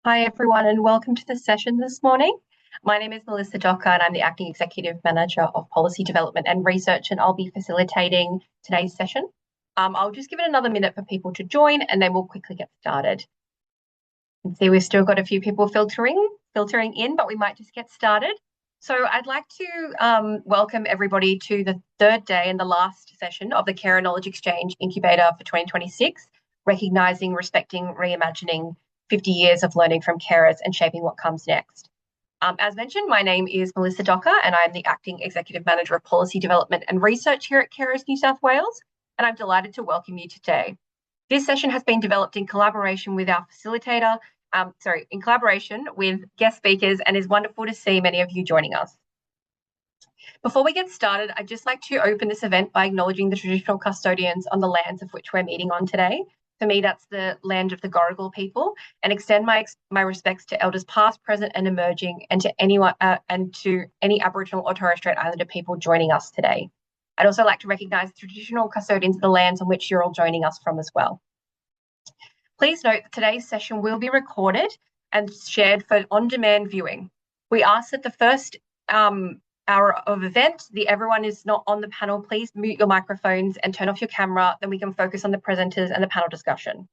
Hi, everyone, and welcome to the session this morning. My name is Melissa Docker, and I'm the Acting Executive Manager of Policy Development and Research, and I'll be facilitating today's session. I'll just give it another minute for people to join, and then we'll quickly get started. You can see we've still got a few people filtering in, but we might just get started. So I'd like to welcome everybody to the third day and the last session of the Carer Knowledge Exchange Incubator for 2026, recognising, respecting, reimagining 50 years of learning from carers and shaping what comes next. As mentioned, my name is Melissa Docker, and I'm the Acting Executive Manager of Policy Development and Research here at Carers New South Wales, and I'm delighted to welcome you today. This session has been developed in collaboration with our facilitator, in collaboration with guest speakers, and is wonderful to see many of you joining us. Before we get started, I'd just like to open this event by acknowledging the traditional custodians on the lands of which we're meeting on today. For me, that's the land of the Gadigal people, and extend my respects to elders past, present, and emerging, and to anyone and to any Aboriginal or Torres Strait Islander people joining us today. I'd also like to recognise the traditional custodians of the lands on which you're all joining us from as well. Please note that today's session will be recorded and shared for on-demand viewing. We ask that the first hour of event, everyone is not on the panel, please mute your microphones and turn off your camera, then we can focus on the presenters and the panel discussion.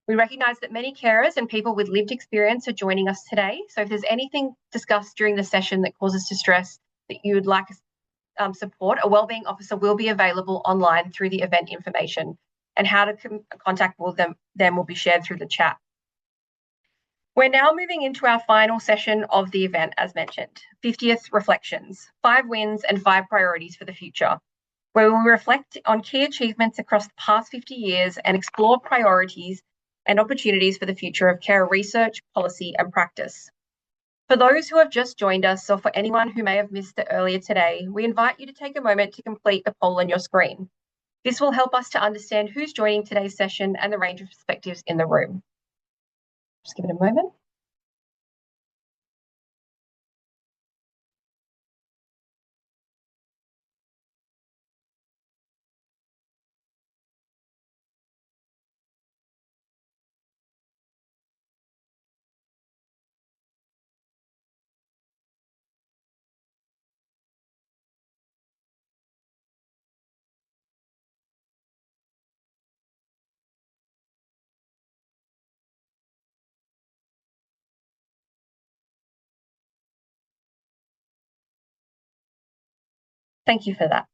We recognise that many carers and people with lived experience are joining us today, so if there's anything discussed during the session that causes distress that you would like support, a wellbeing officer will be available online through the event information, and how to contact them will be shared through the chat. We're now moving into our final session of the event, as mentioned, 50th Reflections, 5 wins and 5 priorities for the future, where we will reflect on key achievements across the past 50 years and explore priorities and opportunities for the future of care research, policy and practice. For those who have just joined us, or for anyone who may have missed it earlier today, we invite you to take a moment to complete the poll on your screen. This will help us to understand who's joining today's session and the range of perspectives in the room. Just give it a moment. Thank you for that.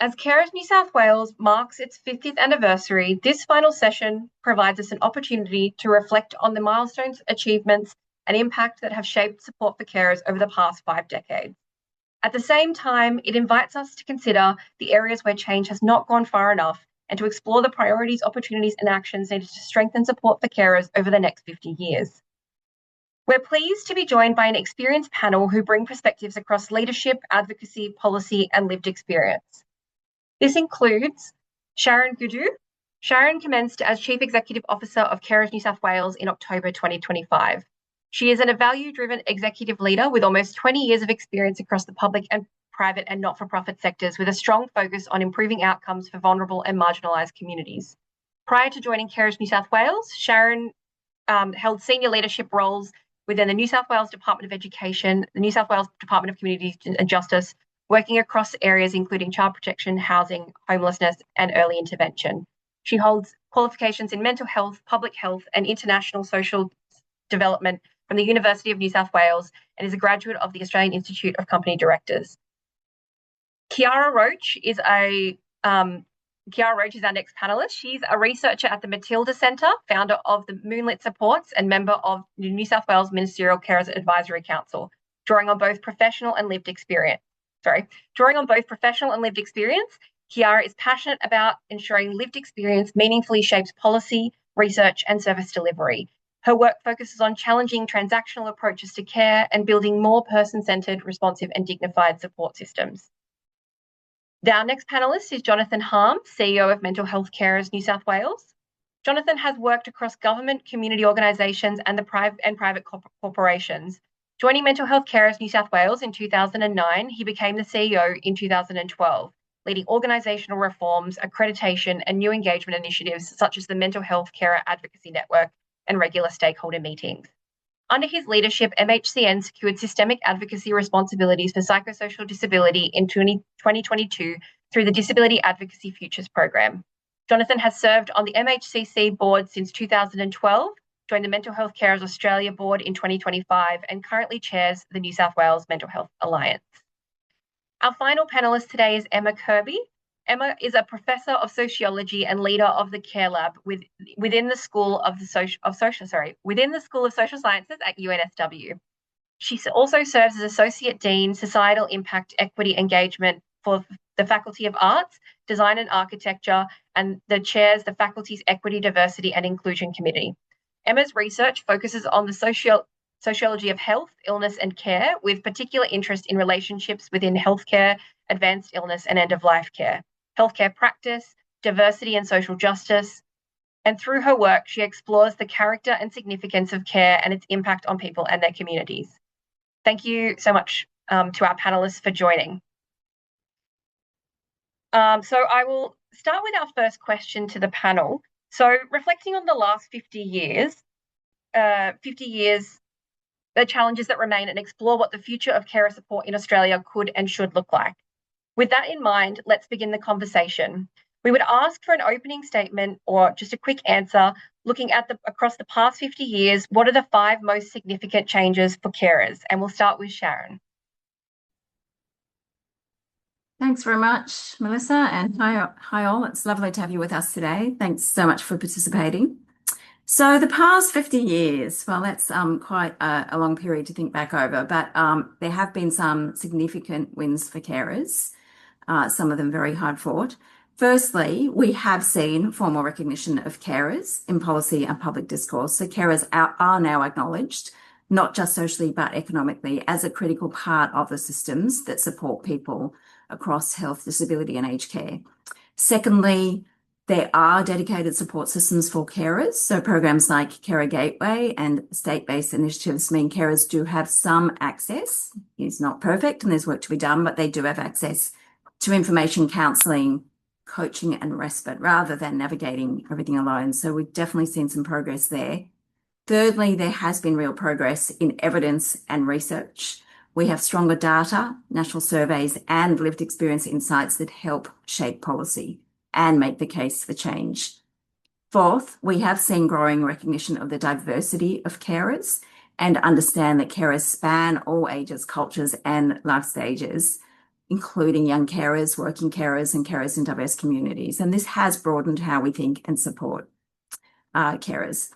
As Carers New South Wales marks its 50th anniversary, this final session provides us an opportunity to reflect on the milestones, achievements, and impact that have shaped support for carers over the past 5 decades. At the same time, it invites us to consider the areas where change has not gone far enough and to explore the priorities, opportunities, and actions needed to strengthen support for carers over the next 50 years. We're pleased to be joined by an experienced panel who bring perspectives across leadership, advocacy, policy, and lived experience. This includes Sharon Gudu. Sharon commenced as Chief Executive Officer of Carers New South Wales in October 2025. She is a value-driven executive leader with almost 20 years of experience across the public and private and not-for-profit sectors, with a strong focus on improving outcomes for vulnerable and marginalised communities. Prior to joining Carers New South Wales, Sharon held senior leadership roles within the New South Wales Department of Education, the New South Wales Department of Community and Justice, working across areas including child protection, housing, homelessness, and early intervention. She holds qualifications in mental health, public health, and international social development from the University of New South Wales, and is a graduate of the Australian Institute of Company Directors. Kiara Roche is our next panellist. She's a researcher at the Matilda Centre, founder of the Moonlit Supports, and member of the New South Wales Ministerial Carers Advisory Council, drawing on both professional and lived experience. Kiara is passionate about ensuring lived experience meaningfully shapes policy, research, and service delivery. Her work focuses on challenging transactional approaches to care and building more person-centred, responsive, and dignified support systems. Our next panellist is Jonathan Harm, CEO of Mental Health Carers New South Wales. Jonathan has worked across government, community organisations, and private corporations. Joining Mental Health Carers New South Wales in 2009, he became the CEO in 2012, leading organisational reforms, accreditation, and new engagement initiatives such as the Mental Health Carer Advocacy Network and regular stakeholder meetings. Under his leadership, MHCN secured systemic advocacy responsibilities for psychosocial disability in 2022 through the Disability Advocacy Futures Program. Jonathan has served on the MHCC board since 2012, joined the Mental Health Carers Australia board in 2025, and currently chairs the New South Wales Mental Health Alliance. Our final panelist today is Emma Kirby. Emma is a professor of sociology and leader of the Care Lab within the School of Social Sciences at UNSW. She also serves as Associate Dean, Societal Impact, Equity Engagement for the Faculty of Arts, Design and Architecture, and chairs the faculty's Equity, Diversity and Inclusion Committee. Emma's research focuses on the sociology of health, illness and care, with particular interest in relationships within healthcare, advanced illness and end-of-life care, healthcare practice, diversity and social justice. And through her work, she explores the character and significance of care and its impact on people and their communities. Thank you so much to our panelists for joining. So I will start with our first question to the panel. So reflecting on the last 50 years, the challenges that remain, and explore what the future of carer support in Australia could and should look like. With that in mind, let's begin the conversation. We would ask for an opening statement or just a quick answer, looking at across the past 50 years, what are the 5 most significant changes for carers? And we'll start with Sharon. Thanks very much, Melissa, and hi all. It's lovely to have you with us today. Thanks so much for participating. So the past 50 years, well, that's quite a long period to think back over, but there have been some significant wins for carers, some of them very hard fought. Firstly, we have seen formal recognition of carers in policy and public discourse. So carers are now acknowledged, not just socially, but economically, as a critical part of the systems that support people across health, disability and aged care. Secondly, there are dedicated support systems for carers. So programs like Carer Gateway and state-based initiatives mean carers do have some access. It's not perfect and there's work to be done, but they do have access to information, counselling, coaching and respite rather than navigating everything alone. So we've definitely seen some progress there. Thirdly, there has been real progress in evidence and research. We have stronger data, national surveys and lived experience insights that help shape policy and make the case for change. Fourth, we have seen growing recognition of the diversity of carers and understand that carers span all ages, cultures and life stages, including young carers, working carers and carers in diverse communities. And this has broadened how we think and support carers.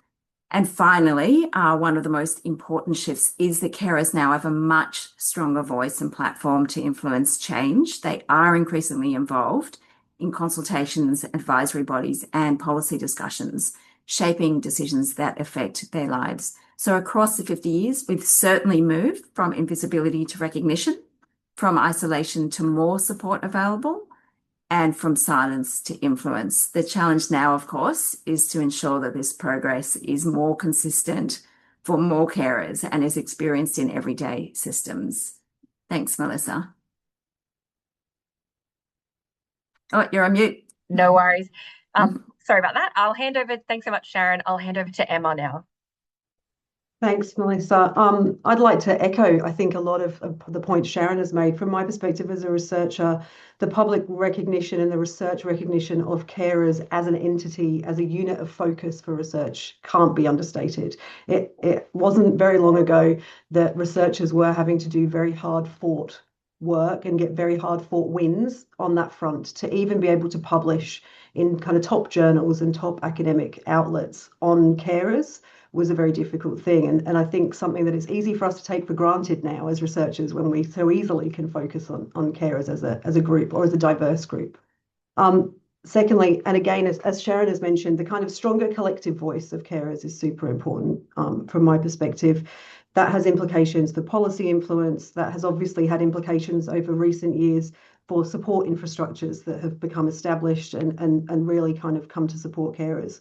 And finally, one of the most important shifts is that carers now have a much stronger voice and platform to influence change. They are increasingly involved in consultations, advisory bodies and policy discussions, shaping decisions that affect their lives. So across the 50 years, we've certainly moved from invisibility to recognition, from isolation to more support available, and from silence to influence. The challenge now, of course, is to ensure that this progress is more consistent for more carers and is experienced in everyday systems. Thanks, Melissa. Oh, you're on mute. No worries. Sorry about that. Thanks so much, Sharon. I'll hand over to Emma now. Thanks, Melissa. I'd like to echo, I think, a lot of the points Sharon has made. From my perspective as a researcher, the public recognition and the research recognition of carers as an entity, as a unit of focus for research can't be understated. It wasn't very long ago that researchers were having to do very hard-fought work and get very hard-fought wins on that front to even be able to publish in kind of top journals and top academic outlets on carers was a very difficult thing. And I think something that is easy for us to take for granted now as researchers when we so easily can focus on carers as a group or as a diverse group. Secondly, and again, as Sharon has mentioned, the kind of stronger collective voice of carers is super important from my perspective. That has implications for policy influence. That has obviously had implications over recent years for support infrastructures that have become established and really kind of come to support carers.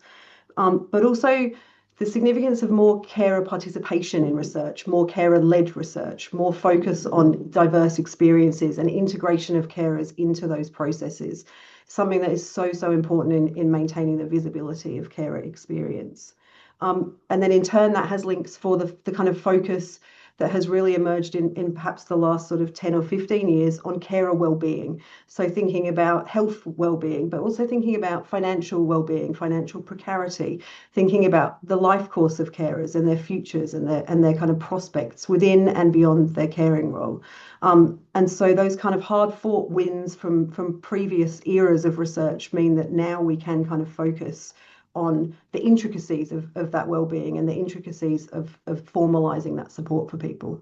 But also the significance of more carer participation in research, more carer-led research, more focus on diverse experiences and integration of carers into those processes, something that is so important in maintaining the visibility of carer experience. And then in turn, that has links for the kind of focus that has really emerged in perhaps the last sort of 10 or 15 years on carer well-being. So thinking about health well-being, but also thinking about financial well-being, financial precarity, thinking about the life course of carers and their futures and their kind of prospects within and beyond their caring role. And so those kind of hard-fought wins from previous eras of research mean that now we can kind of focus on the intricacies of that well-being and the intricacies of formalizing that support for people.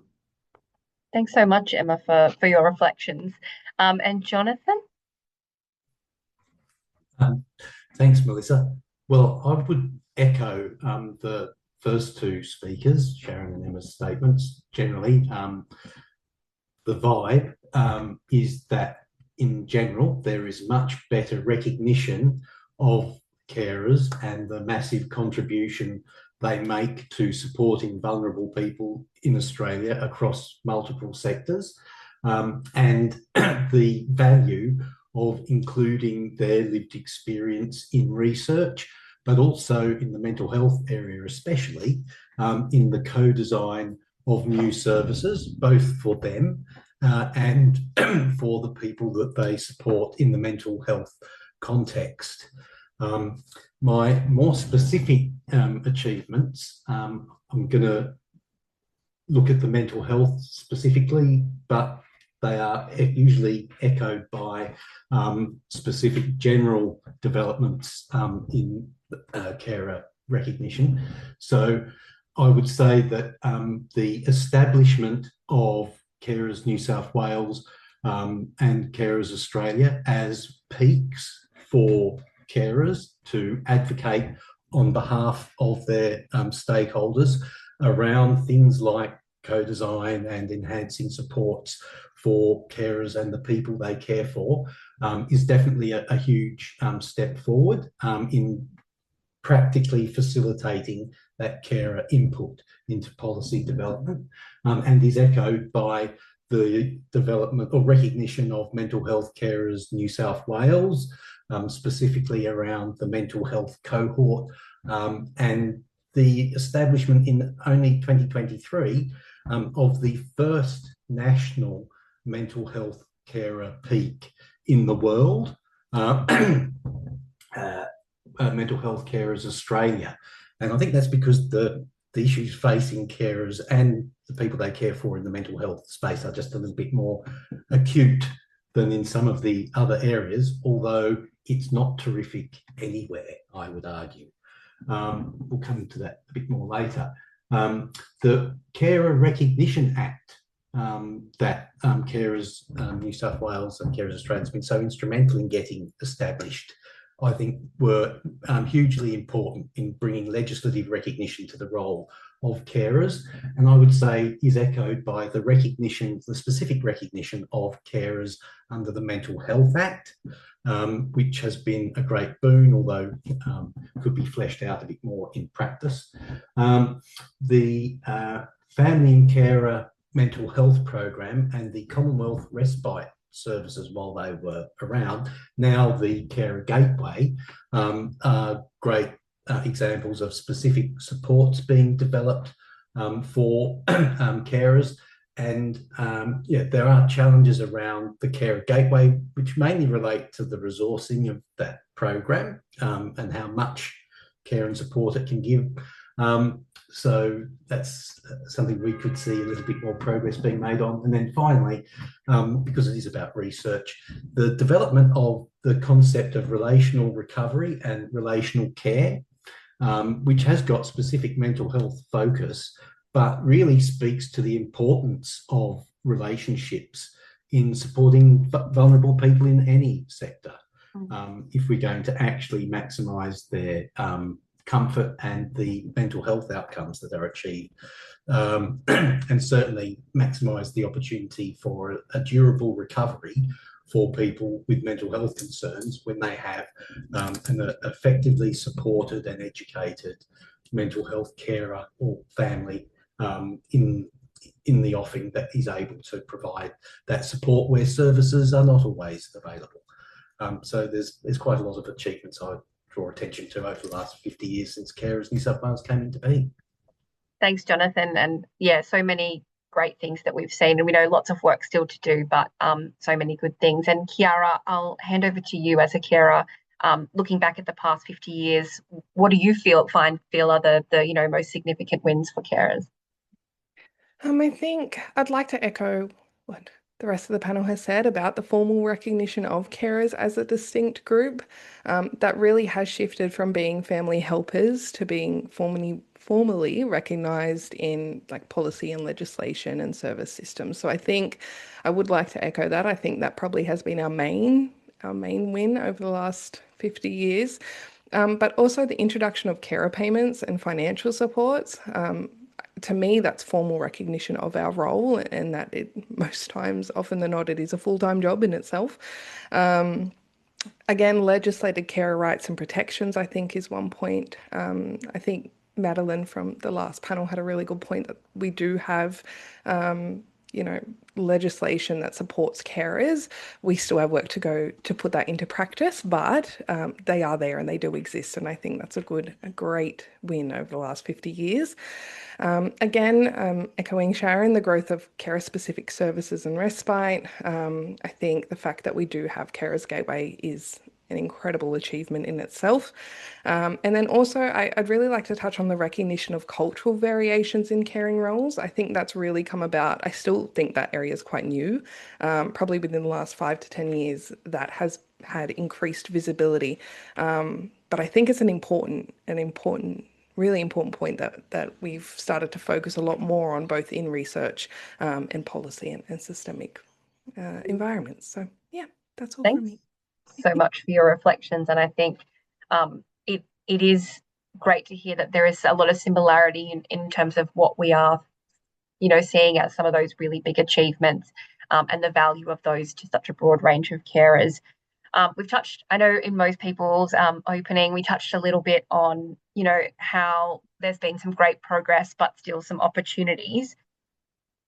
Thanks so much, Emma, for your reflections. And Jonathan? Thanks, Melissa. Well, I would echo the first two speakers, Sharon and Emma's statements. Generally, the vibe is that in general, there is much better recognition of carers and the massive contribution they make to supporting vulnerable people in Australia across multiple sectors, and the value of including their lived experience in research, but also in the mental health area, especially in the co-design of new services, both for them and for the people that they support in the mental health context. My more specific achievements, I'm going to look at the mental health specifically, but they are usually echoed by specific general developments in carer recognition. So I would say that the establishment of Carers New South Wales and Carers Australia as peaks for carers to advocate on behalf of their stakeholders around things like co-design and enhancing supports for carers and the people they care for is definitely a huge step forward in practically facilitating that carer input into policy development, and is echoed by the development or recognition of mental health carers New South Wales, specifically around the mental health cohort, and the establishment in only 2023 of the first national mental health carer peak in the world, Mental Health Carers Australia. And I think that's because the issues facing carers and the people they care for in the mental health space are just a little bit more acute than in some of the other areas, although it's not terrific anywhere, I would argue. We'll come to that a bit more later. The Carer Recognition Act that Carers New South Wales and Carers Australia has been so instrumental in getting established, I think were hugely important in bringing legislative recognition to the role of carers, and I would say is echoed by the recognition, the specific recognition of carers under the Mental Health Act, which has been a great boon, although could be fleshed out a bit more in practice. The Family and Carer Mental Health Program and the Commonwealth Respite services while they were around, now the Carer Gateway, are great examples of specific supports being developed for carers. And yeah, there are challenges around the Carer Gateway, which mainly relate to the resourcing of that program and how much care and support it can give. So that's something we could see a little bit more progress being made on. And then finally, because it is about research, the development of the concept of relational recovery and relational care, which has got specific mental health focus, but really speaks to the importance of relationships in supporting vulnerable people in any sector, if we're going to actually maximise their comfort and the mental health outcomes that are achieved, and certainly maximise the opportunity for a durable recovery for people with mental health concerns when they have an effectively supported and educated mental health carer or family in the offing that is able to provide that support where services are not always available. So there's quite a lot of achievements I draw attention to over the last 50 years since Carers New South Wales came into being. Thanks, Jonathan. And yeah, so many great things that we've seen, and we know lots of work still to do, but so many good things. And Kiara, I'll hand over to you as a carer. Looking back at the past 50 years, what do you feel are the most significant wins for carers? I think I'd like to echo what the rest of the panel has said about the formal recognition of carers as a distinct group. That really has shifted from being family helpers to being formally recognised in like policy and legislation and service systems. So I think I would like to echo that. I think that probably has been our main win over the last 50 years. But also the introduction of carer payments and financial supports. To me, that's formal recognition of our role, and that it most times, often than not, it is a full-time job in itself. Again, legislated carer rights and protections, I think, is one point. I think Madeline from the last panel had a really good point that we do have legislation that supports carers. We still have work to go to put that into practice, but they are there and they do exist. And I think that's a great win over the last 50 years. Again, echoing Sharon, the growth of carer-specific services and respite. I think the fact that we do have Carers Gateway is an incredible achievement in itself. And then also, I'd really like to touch on the recognition of cultural variations in caring roles. I think that's really come about. I still think that area is quite new. Probably within the last 5 to 10 years, that has had increased visibility. But I think it's an important, really important point that we've started to focus a lot more on, both in research and policy and systemic environments. So yeah, that's all from me. So much for your reflections, and I think it is great to hear that there is a lot of similarity in terms of what we are, seeing as some of those really big achievements, and the value of those to such a broad range of carers. We've touched, I know in most people's opening, we touched a little bit on, how there's been some great progress, but still some opportunities.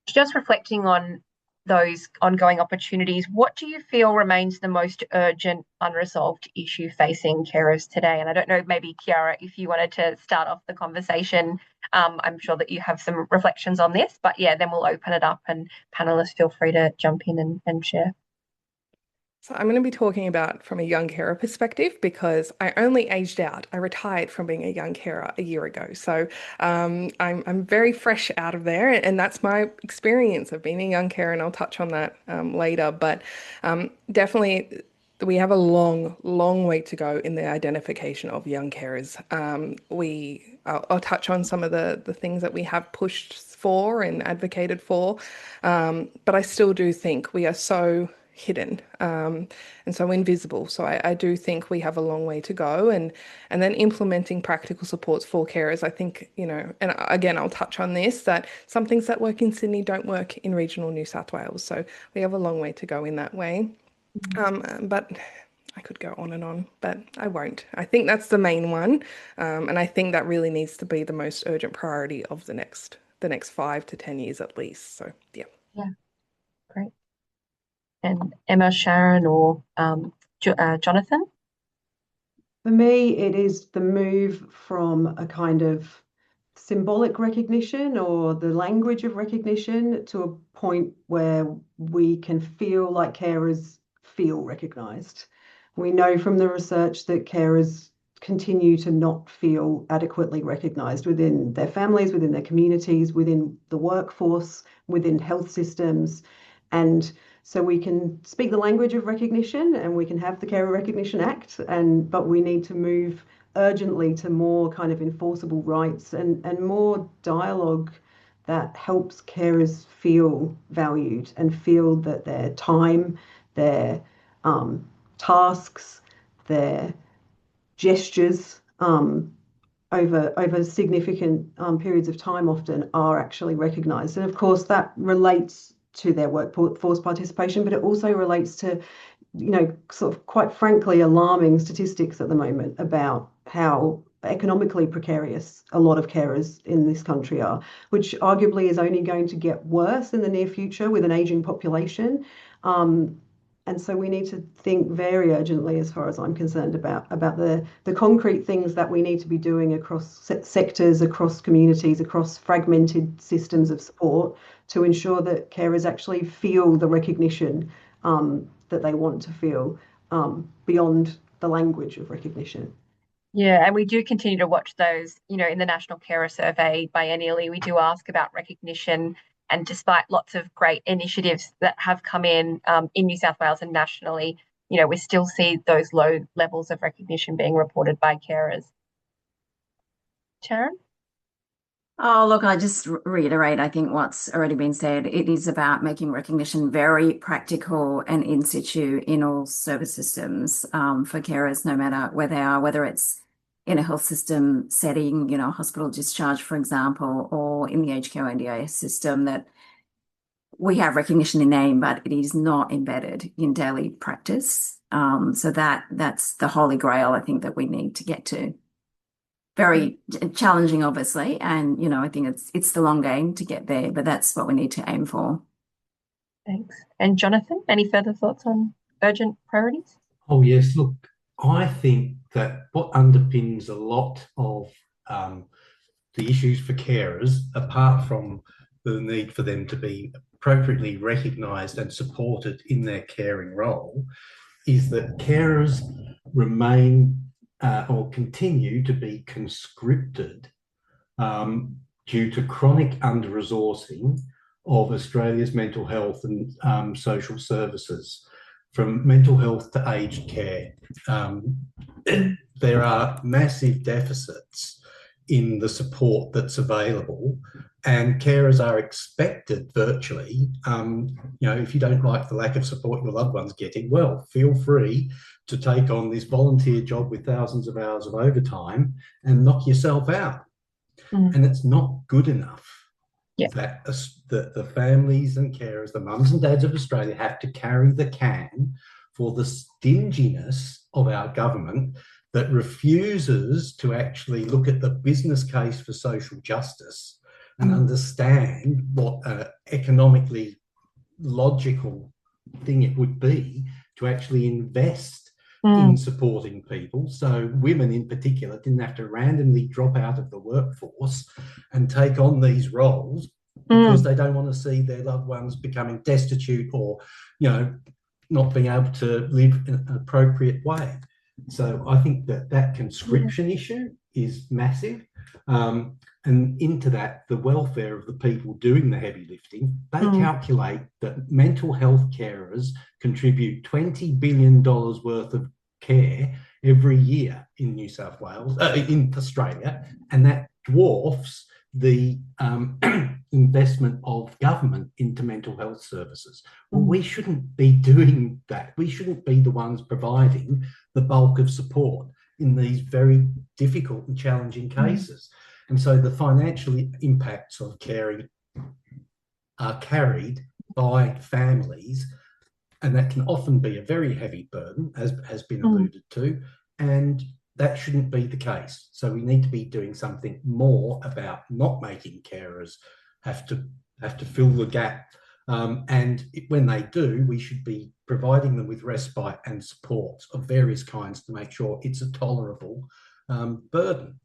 Just reflecting on those ongoing opportunities, what do you feel remains the most urgent, unresolved issue facing carers today? And I don't know, maybe Kiara, if you wanted to start off the conversation, I'm sure that you have some reflections on this, but yeah, then we'll open it up and panelists feel free to jump in and share. So I'm going to be talking about from a young carer perspective, because I only aged out. I retired from being a young carer a year ago. So I'm very fresh out of there, and that's my experience of being a young carer, and I'll touch on that later. But definitely we have a long way to go in the identification of young carers. I'll touch on some of the things that we have pushed for and advocated for, but I still do think we are so hidden and so invisible. So I do think we have a long way to go, and then implementing practical supports for carers. I think, and again, I'll touch on this, that some things that work in Sydney don't work in regional New South Wales. So we have a long way to go in that way. But I could go on, but I won't. I think that's the main one. And I think that really needs to be the most urgent priority of the next 5 to 10 years at least. So yeah. Yeah, great. And Emma, Sharon, or Jonathan? For me, it is the move from a kind of symbolic recognition or the language of recognition to a point where we can feel like carers feel recognised. We know from the research that carers continue to not feel adequately recognised within their families, within their communities, within the workforce, within health systems. And so we can speak the language of recognition, and we can have the Carer Recognition Act, but we need to move urgently to more kind of enforceable rights and more dialogue that helps carers feel valued and feel that their time, their tasks, their gestures over significant periods of time often are actually recognised. And of course, that relates to their workforce participation, but it also relates to, sort of quite frankly, alarming statistics at the moment about how economically precarious a lot of carers in this country are, which arguably is only going to get worse in the near future with an ageing population. And so we need to think very urgently, as far as I'm concerned, about the concrete things that we need to be doing across sectors, across communities, across fragmented systems of support to ensure that carers actually feel the recognition that they want to feel beyond the language of recognition. Yeah, and we do continue to watch those, in the National Carer Survey biennially, we do ask about recognition. And despite lots of great initiatives that have come in New South Wales and nationally, we still see those low levels of recognition being reported by carers. Sharon? Oh, look, I just reiterate, I think what's already been said. It is about making recognition very practical and in situ in all service systems for carers, no matter where they are, whether it's in a health system setting, hospital discharge, for example, or in the aged care NDIS system, that we have recognition in name, but it is not embedded in daily practice. So that's the holy grail, I think, that we need to get to. Very challenging, obviously, and I think it's the long game to get there, but that's what we need to aim for. Thanks. And Jonathan, any further thoughts on urgent priorities? Oh yes, look, I think that what underpins a lot of the issues for carers, apart from the need for them to be appropriately recognised and supported in their caring role, is that carers remain or continue to be conscripted due to chronic under-resourcing of Australia's mental health and social services, from mental health to aged care. There are massive deficits in the support that's available, and carers are expected virtually, if you don't like the lack of support your loved one's getting, well, feel free to take on this volunteer job with thousands of hours of overtime and knock yourself out. And it's not good enough that the families and carers, the mums and dads of Australia, have to carry the can for the stinginess of our government that refuses to actually look at the business case for social justice and understand what an economically logical thing it would be to actually invest in supporting people. So women in particular didn't have to randomly drop out of the workforce and take on these roles because they don't want to see their loved ones becoming destitute or, not being able to live in an appropriate way. So I think that conscription issue is massive. And into that, the welfare of the people doing the heavy lifting, they calculate that mental health carers contribute $20 billion worth of care every year in New South Wales, in Australia, and that dwarfs the investment of government into mental health services. Well, we shouldn't be doing that. We shouldn't be the ones providing the bulk of support in these very difficult and challenging cases. And so the financial impacts of caring are carried by families, and that can often be a very heavy burden, as has been alluded to, and that shouldn't be the case. So we need to be doing something more about not making carers have to fill the gap. And when they do, we should be providing them with respite and support of various kinds to make sure it's a tolerable burden.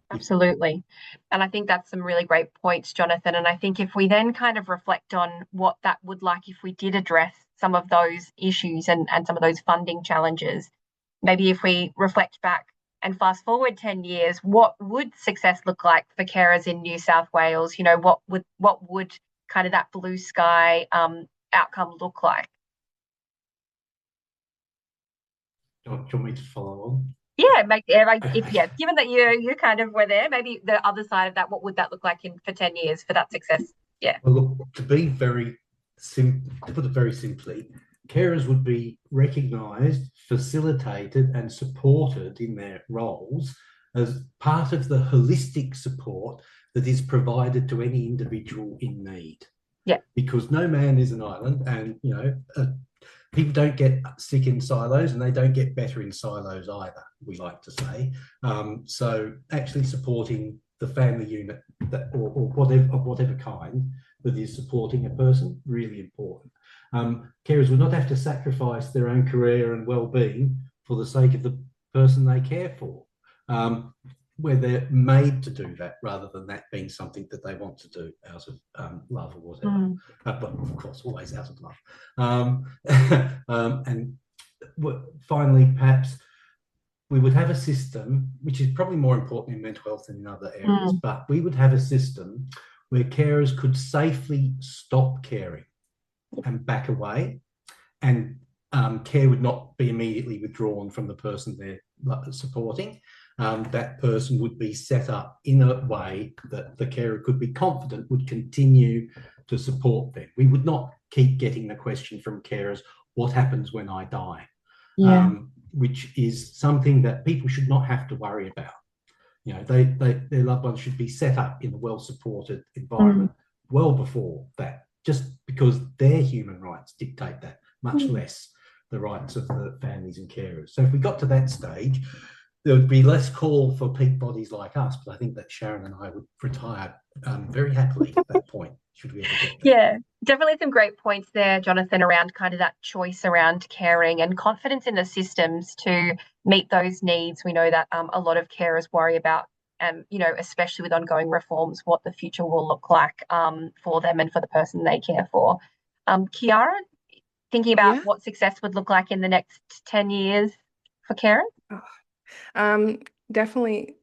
Absolutely. And I think that's some really great points, Jonathan. And I think if we then kind of reflect on what that would like if we did address some of those issues and some of those funding challenges, maybe if we reflect back and fast forward 10 years, what would success look like for carers in New South Wales? What would kind of that blue sky outcome look like? Do you want me to follow on? Yeah, given that you kind of were there, maybe the other side of that, what would that look like for 10 years for that success? Yeah. Well, look, to put it very simply, carers would be recognised, facilitated and supported in their roles as part of the holistic support that is provided to any individual in need. Yeah. Because no man is an island, and people don't get sick in silos and they don't get better in silos either, we like to say. So actually supporting the family unit that, or whatever, of whatever kind that is supporting a person, really important. Carers will not have to sacrifice their own career and well-being for the sake of the person they care for, where they're made to do that rather than that being something that they want to do out of love or whatever. But of course, always out of love. And finally, perhaps we would have a system, which is probably more important in mental health than in other areas, but we would have a system where carers could safely stop caring and back away, and care would not be immediately withdrawn from the person they're supporting. That person would be set up in a way that the carer could be confident would continue to support them. We would not keep getting the question from carers, what happens when I die? Yeah. Which is something that people should not have to worry about. You know, their loved ones should be set up in a well-supported environment well before that, just because their human rights dictate that, much less the rights of the families and carers. So if we got to that stage, there would be less call for peak bodies like us, but I think that Sharon and I would retire very happily at that point, should we ever get there. Yeah, definitely some great points there, Jonathan, around kind of that choice around caring and confidence in the systems to meet those needs. We know that a lot of carers worry about, you know, especially with ongoing reforms, what the future will look like for them and for the person they care for. Kiara, thinking about what success would look like in the next 10 years for carers? Definitely.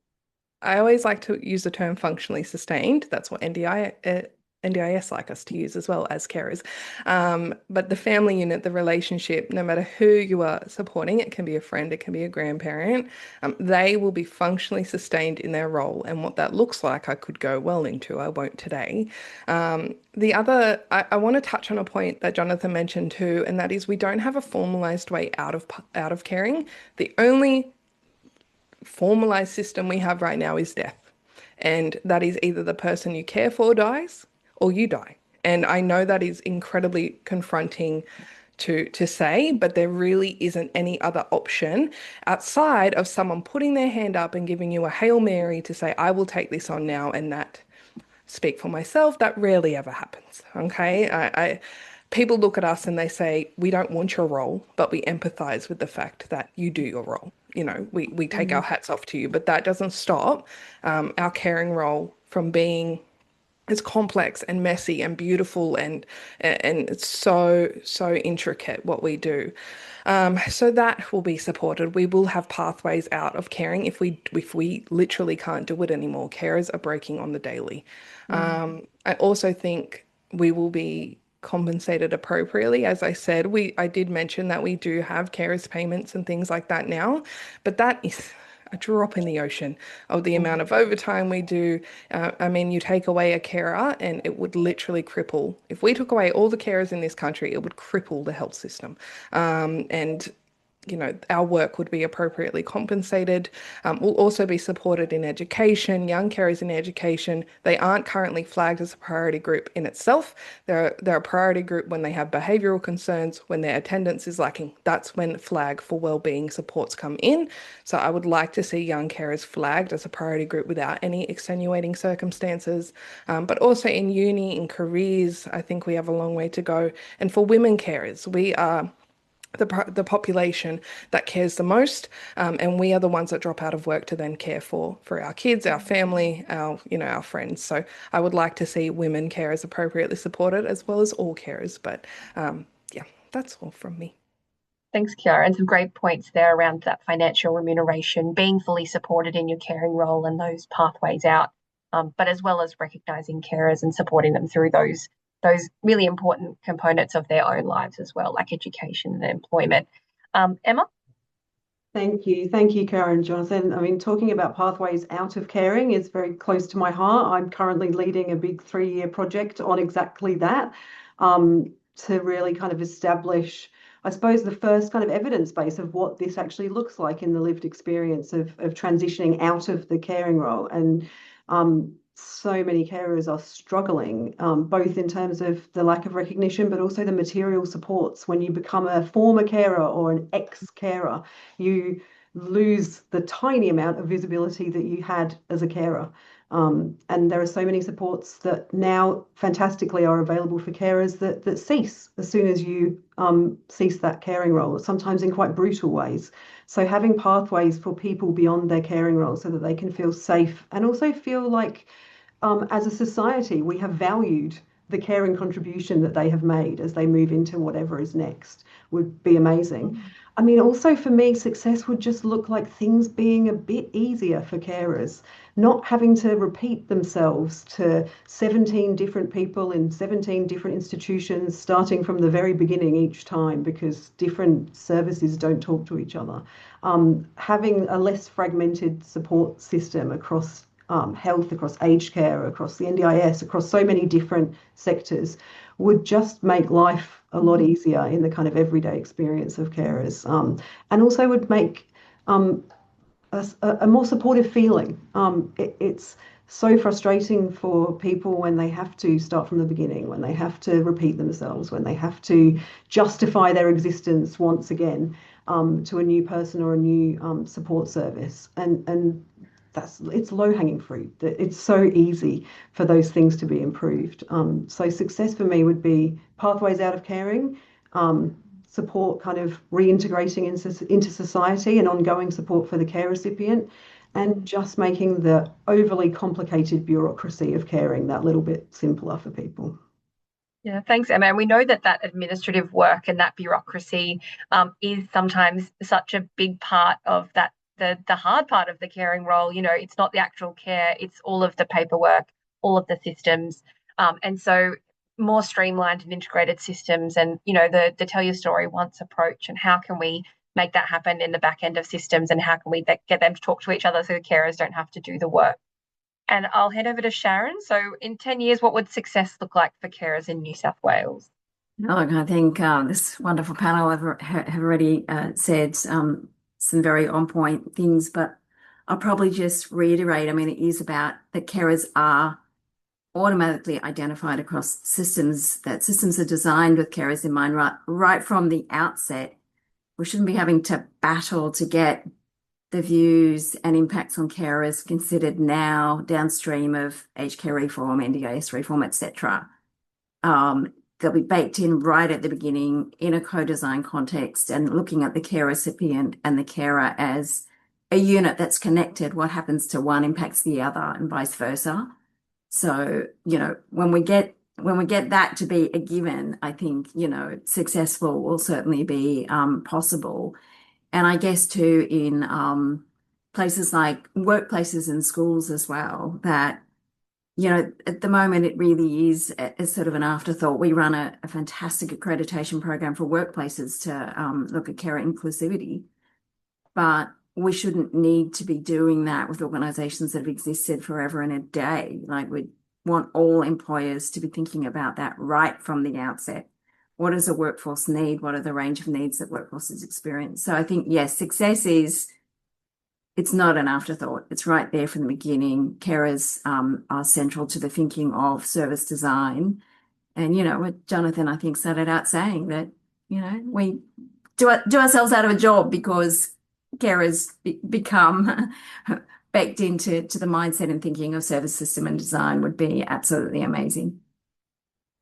I always like to use the term functionally sustained. That's what NDIS like us to use as well as carers. But the family unit, the relationship, no matter who you are supporting, it can be a friend, it can be a grandparent, they will be functionally sustained in their role. And what that looks like, I could go well into, I won't today. The other, I want to touch on a point that Jonathan mentioned too, and that is we don't have a formalized way out of caring. The only formalized system we have right now is death. And that is either the person you care for dies or you die. And I know that is incredibly confronting to say, but there really isn't any other option outside of someone putting their hand up and giving you a Hail Mary to say, I will take this on now. And that, speak for myself, that rarely ever happens. Okay. People look at us and they say, we don't want your role, but we empathize with the fact that you do your role. You know, we take our hats off to you, but that doesn't stop our caring role from being as complex and messy and beautiful and it's so intricate what we do. So that will be supported. We will have pathways out of caring if we literally can't do it anymore. Carers are breaking on the daily. I also think we will be compensated appropriately. As I said, I did mention that we do have carers payments and things like that now, but that is a drop in the ocean of the amount of overtime we do. I mean, you take away a carer and it would literally cripple. If we took away all the carers in this country, it would cripple the health system. And you know, our work would be appropriately compensated. We'll also be supported in education, young carers in education. They aren't currently flagged as a priority group in itself. They're a priority group when they have behavioural concerns, when their attendance is lacking. That's when flag for wellbeing supports come in. So I would like to see young carers flagged as a priority group without any extenuating circumstances. But also in uni, in careers, I think we have a long way to go. And for women carers, we are the population that cares the most, and we are the ones that drop out of work to then care for our kids, our family, our friends. So I would like to see women carers appropriately supported as well as all carers. But yeah, that's all from me. Thanks, Kiara, and some great points there around that financial remuneration, being fully supported in your caring role and those pathways out, but as well as recognising carers and supporting them through those really important components of their own lives as well, like education and employment. Emma? Thank you, Karen, Jonathan. I mean, talking about pathways out of caring is very close to my heart. I'm currently leading a big 3-year project on exactly that, to really kind of establish, I suppose, the first kind of evidence base of what this actually looks like in the lived experience of transitioning out of the caring role. And so many carers are struggling, both in terms of the lack of recognition, but also the material supports. When you become a former carer or an ex-carer, you lose the tiny amount of visibility that you had as a carer. And there are so many supports that now fantastically are available for carers that cease as soon as you cease that caring role, sometimes in quite brutal ways. So having pathways for people beyond their caring role so that they can feel safe and also feel like as a society we have valued the caring contribution that they have made as they move into whatever is next would be amazing. I mean, also for me, success would just look like things being a bit easier for carers, not having to repeat themselves to 17 different people in 17 different institutions, starting from the very beginning each time because different services don't talk to each other. Having a less fragmented support system across health, across aged care, across the NDIS, across so many different sectors would just make life a lot easier in the kind of everyday experience of carers, and also would make a more supportive feeling. It's so frustrating for people when they have to start from the beginning, when they have to repeat themselves, when they have to justify their existence once again to a new person or a new support service. And it's low-hanging fruit. It's so easy for those things to be improved. So success for me would be pathways out of caring, support kind of reintegrating into society and ongoing support for the care recipient, and just making the overly complicated bureaucracy of caring that little bit simpler for people. Yeah, thanks, Emma. And we know that administrative work and that bureaucracy is sometimes such a big part of that, the hard part of the caring role. It's not the actual care, it's all of the paperwork, all of the systems. And so more streamlined and integrated systems and, the tell your story once approach, and how can we make that happen in the back end of systems, and how can we get them to talk to each other so the carers don't have to do the work. And I'll head over to Sharon. So in 10 years, what would success look like for carers in New South Wales? Look, I think this wonderful panel have already said some very on point things, but I'll probably just reiterate, I mean, it is about that carers are automatically identified across systems, that systems are designed with carers in mind right from the outset. We shouldn't be having to battle to get the views and impacts on carers considered now downstream of aged care reform, NDIS reform, etc. They'll be baked in right at the beginning in a co-design context, and looking at the care recipient and the carer as a unit that's connected. What happens to one impacts the other, and vice versa. So, when we get that to be a given, I think, successful will certainly be possible. And I guess too in places like workplaces and schools as well, that, at the moment it really is a sort of an afterthought. We run a fantastic accreditation program for workplaces to look at carer inclusivity, but we shouldn't need to be doing that with organisations that have existed forever and a day. Like, we want all employers to be thinking about that right from the outset. What does a workforce need? What are the range of needs that workforces experience? So I think, yes, success it's not an afterthought. It's right there from the beginning. Carers are central to the thinking of service design. And, what Jonathan, I think, started out saying that, we do ourselves out of a job because carers become baked into the mindset and thinking of service system and design would be absolutely amazing.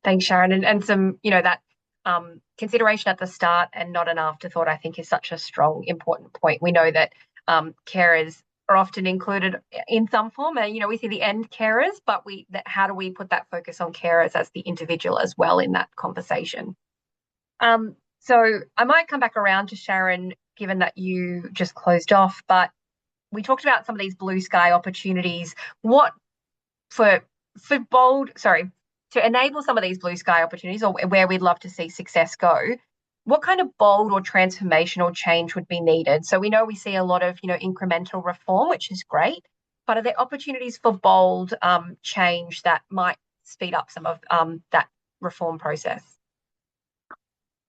Thanks, Sharon. And some, that consideration at the start and not an afterthought, I think, is such a strong, important point. We know that carers are often included in some form, and we see the end carers, but how do we put that focus on carers as the individual as well in that conversation? So I might come back around to Sharon, given that you just closed off, but we talked about some of these blue sky opportunities. What to enable some of these blue sky opportunities, or where we'd love to see success go, what kind of bold or transformational change would be needed? So we know we see a lot of, incremental reform, which is great, but are there opportunities for bold change that might speed up some of that reform process?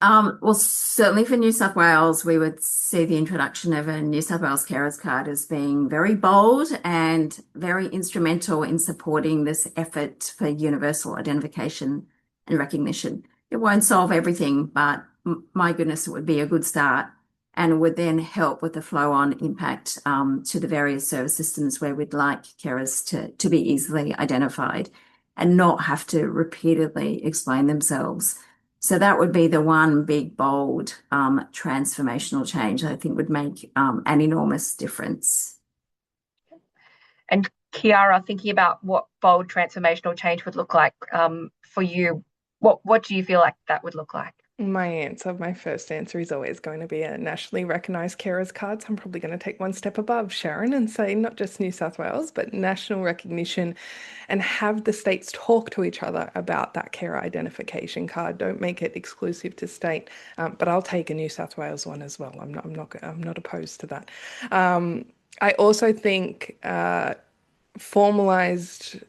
Well, certainly for New South Wales, we would see the introduction of a New South Wales Carers Card as being very bold and very instrumental in supporting this effort for universal identification and recognition. It won't solve everything, but my goodness, it would be a good start. and would then help with the flow-on impact to the various service systems where we'd like carers to be easily identified and not have to repeatedly explain themselves. So that would be the one big, bold, transformational change I think would make an enormous difference. And Kiara, thinking about what bold transformational change would look like for you, what do you feel like that would look like? My first answer is always going to be a nationally recognised carers card. So I'm probably going to take one step above Sharon and say not just New South Wales, but national recognition, and have the states talk to each other about that carer identification card. Don't make it exclusive to state, but I'll take a New South Wales one as well. I'm not opposed to that. I also think formalised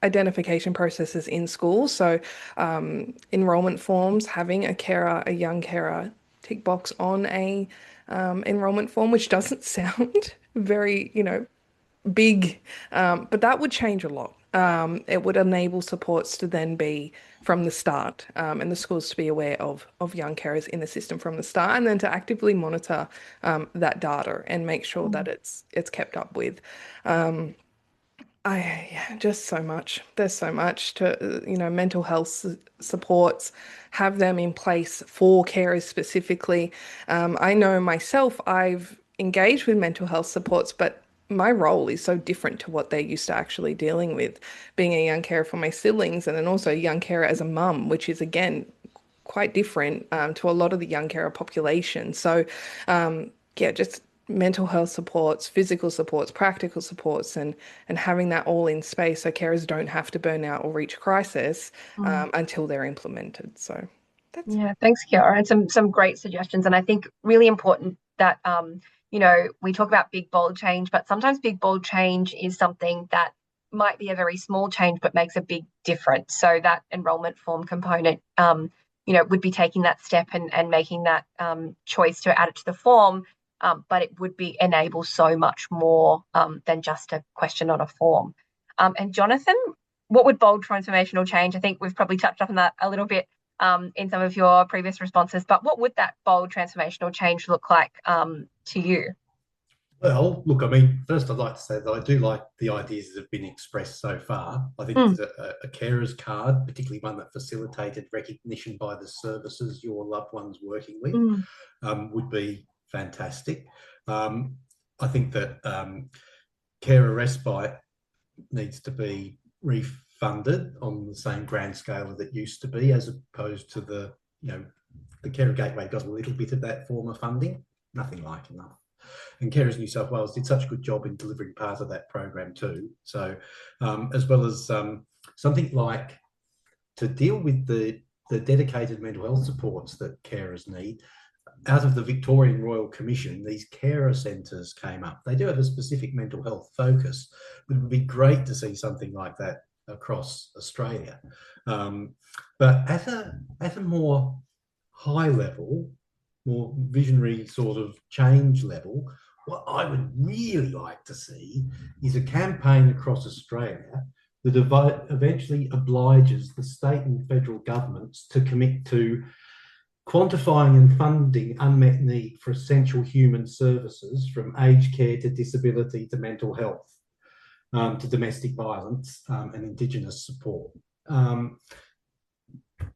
identification processes in schools. So enrollment forms, having a young carer tick box on a enrollment form, which doesn't sound very, big, but that would change a lot. It would enable supports to then be from the start, and the schools to be aware of young carers in the system from the start, and then to actively monitor that data and make sure that it's kept up with. Just so much. There's so much to, mental health supports, have them in place for carers specifically. I know myself, I've engaged with mental health supports, but my role is so different to what they're used to actually dealing with, being a young carer for my siblings and then also a young carer as a mum, which is again quite different to a lot of the young carer population. So just mental health supports, physical supports, practical supports, and having that all in space so carers don't have to burn out or reach crisis until they're implemented. So that's Thanks, Kiara, and some great suggestions. And I think really important that we talk about big bold change, but sometimes big bold change is something that might be a very small change but makes a big difference. So that enrollment form component would be taking that step and making that choice to add it to the form. But it would enable so much more than just a question on a form. And Jonathan, what would bold transformational change? I think we've probably touched on that a little bit in some of your previous responses, but what would that bold transformational change look like to you? Well, look, I mean, first I'd like to say that I do like the ideas that have been expressed so far. I think that a carer's card, particularly one that facilitated recognition by the services your loved one's working with, would be fantastic. I think that carer respite needs to be refunded on the same grand scale that it used to be, as opposed to the Carer Gateway got a little bit of that form of funding, nothing like enough. And Carers New South Wales did such a good job in delivering part of that program too. So as well as something like to deal with the dedicated mental health supports that carers need, out of the Victorian Royal Commission, these carer centres came up. They do have a specific mental health focus, but it would be great to see something like that across Australia. But at a more high level, more visionary sort of change level, what I would really like to see is a campaign across Australia that eventually obliges the state and federal governments to commit to quantifying and funding unmet need for essential human services, from aged care to disability to mental health, to domestic violence and Indigenous support.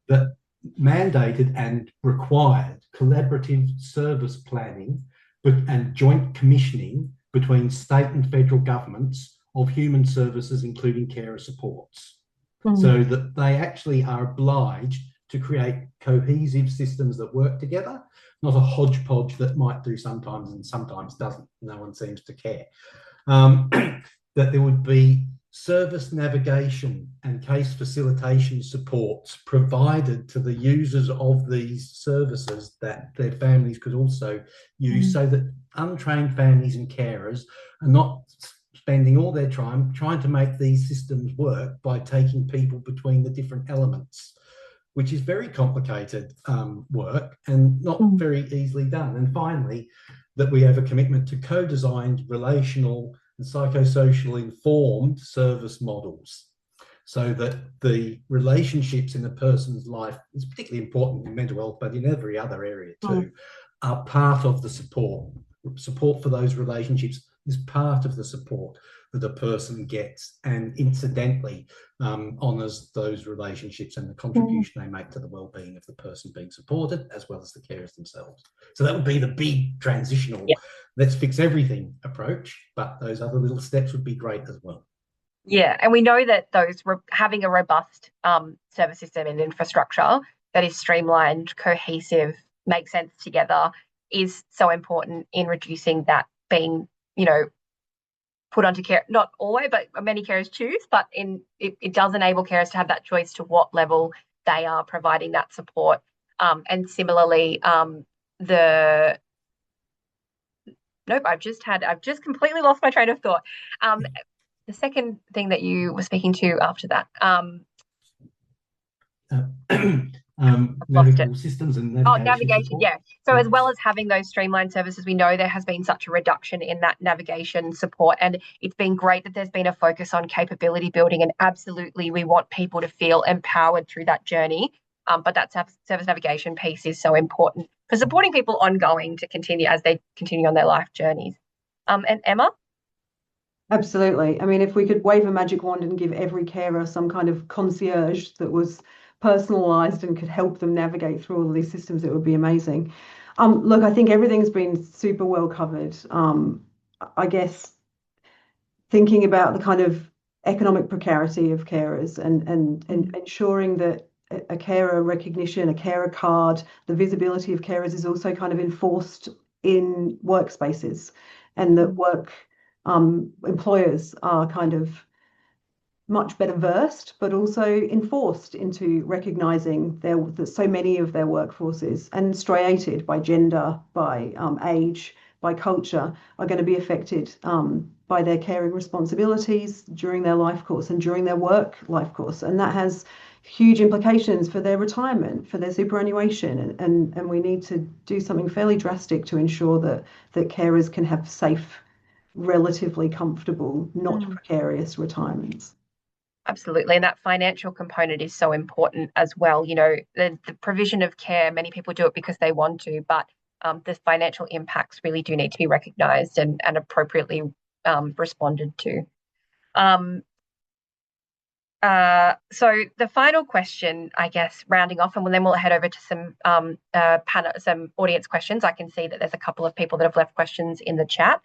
That mandated and required collaborative service planning and joint commissioning between state and federal governments of human services, including carer supports, so that they actually are obliged to create cohesive systems that work together, not a hodgepodge that might do sometimes and sometimes doesn't. No one seems to care. That there would be service navigation and case facilitation supports provided to the users of these services that their families could also use, so that untrained families and carers are not spending all their time trying to make these systems work by taking people between the different elements, which is very complicated work and not very easily done. And finally, that we have a commitment to co-designed relational and psychosocial informed service models, so that the relationships in a person's life is particularly important in mental health, but in every other area too, are part of the support. Support for those relationships is part of the support that a person gets, and incidentally honours those relationships and the contribution they make to the well-being of the person being supported, as well as the carers themselves. So that would be the big transitional, let's fix everything approach, but those other little steps would be great as well. Yeah, and we know that having a robust service system and infrastructure that is streamlined, cohesive, makes sense together is so important in reducing that being, put onto care. Not always, but many carers choose, but it does enable carers to have that choice to what level they are providing that support. And similarly, I've just completely lost my train of thought. The second thing that you were speaking to after that, navigable systems and navigation support. Yeah. So as well as having those streamlined services, we know there has been such a reduction in that navigation support, and it's been great that there's been a focus on capability building, and absolutely we want people to feel empowered through that journey. But that service navigation piece is so important for supporting people ongoing to continue as they continue on their life journeys. And Emma? Absolutely. I mean, if we could wave a magic wand and give every carer some kind of concierge that was personalised and could help them navigate through all of these systems, it would be amazing. Look, I think everything's been super well covered. I guess thinking about the kind of economic precarity of carers and ensuring that a carer recognition, a carer card, the visibility of carers is also kind of enforced in workspaces, and that employers are kind of much better versed, but also enforced into recognising that so many of their workforces, and striated by gender, by age, by culture, are going to be affected by their caring responsibilities during their life course and during their work life course. And that has huge implications for their retirement, for their superannuation. And we need to do something fairly drastic to ensure that carers can have safe, relatively comfortable, not precarious retirements. Absolutely. And that financial component is so important as well. The provision of care, many people do it because they want to, but the financial impacts really do need to be recognised and appropriately responded to. So the final question, I guess, rounding off, and then we'll head over to some audience questions. I can see that there's a couple of people that have left questions in the chat.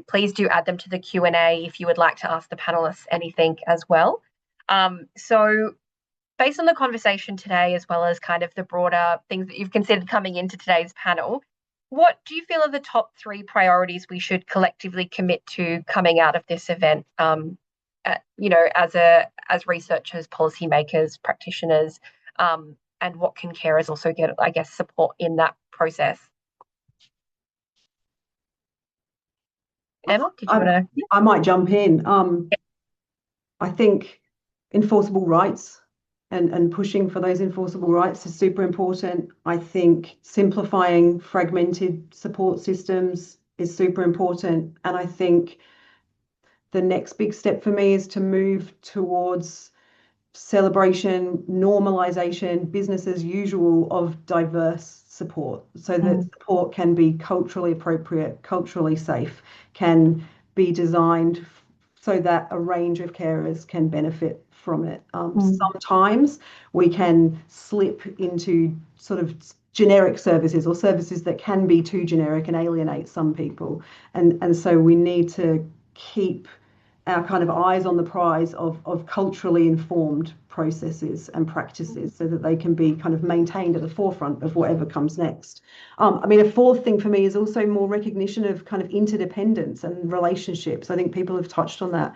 Please do add them to the Q&A if you would like to ask the panelists anything as well. So based on the conversation today, as well as kind of the broader things that you've considered coming into today's panel, what do you feel are the top 3 priorities we should collectively commit to coming out of this event, as researchers, policymakers, practitioners, and what can carers also get, I guess, support in that process? Emma, did you want to? I might jump in. I think enforceable rights and pushing for those enforceable rights is super important. I think simplifying fragmented support systems is super important. And I think the next big step for me is to move towards celebration, normalization, business as usual of diverse support, so that support can be culturally appropriate, culturally safe, can be designed so that a range of carers can benefit from it. Sometimes we can slip into sort of generic services, or services that can be too generic and alienate some people. And so we need to keep our kind of eyes on the prize of culturally informed processes and practices, so that they can be kind of maintained at the forefront of whatever comes next. I mean, a fourth thing for me is also more recognition of kind of interdependence and relationships. I think people have touched on that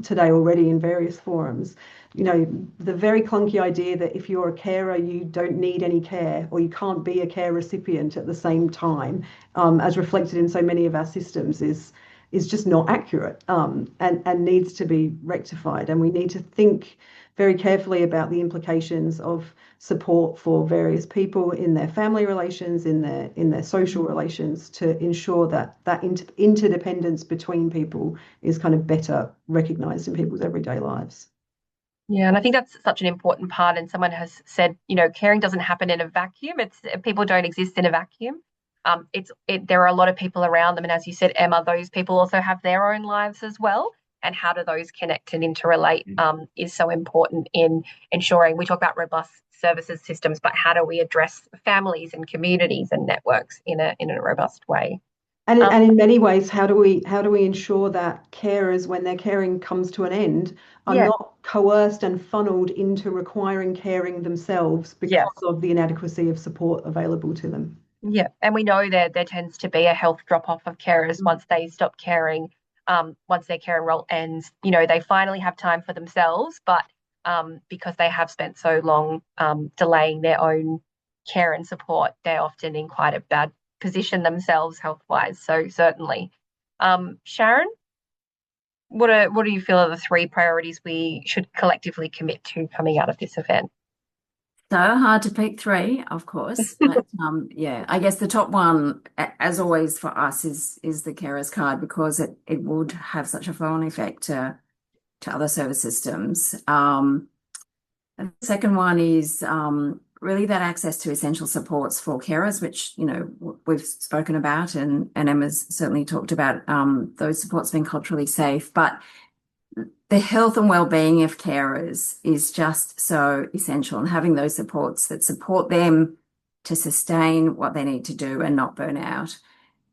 today already in various forums. The very clunky idea that if you're a carer, you don't need any care, or you can't be a care recipient at the same time, as reflected in so many of our systems, is just not accurate, and needs to be rectified. And we need to think very carefully about the implications of support for various people in their family relations, in their social relations, to ensure that interdependence between people is kind of better recognised in people's everyday lives. Yeah, and I think that's such an important part. And someone has said, caring doesn't happen in a vacuum. People don't exist in a vacuum. There are a lot of people around them, and as you said, Emma, those people also have their own lives as well. And how do those connect and interrelate is so important in ensuring we talk about robust services systems, but how do we address families and communities and networks in a robust way? And in many ways, how do we ensure that carers, when their caring comes to an end, are not coerced and funneled into requiring caring themselves because of the inadequacy of support available to them? Yeah, and we know that there tends to be a health drop-off of carers once they stop caring, once their caring role ends. They finally have time for themselves, but because they have spent so long delaying their own care and support, they're often in quite a bad position themselves health-wise. So certainly. Sharon, what do you feel are the 3 priorities we should collectively commit to coming out of this event? So hard to pick 3, of course, but I guess the top one, as always for us, is the carers card, because it would have such a flow-on effect to other service systems. And the second one is really that access to essential supports for carers, which we've spoken about, and Emma's certainly talked about those supports being culturally safe, but the health and well-being of carers is just so essential, and having those supports that support them to sustain what they need to do and not burn out.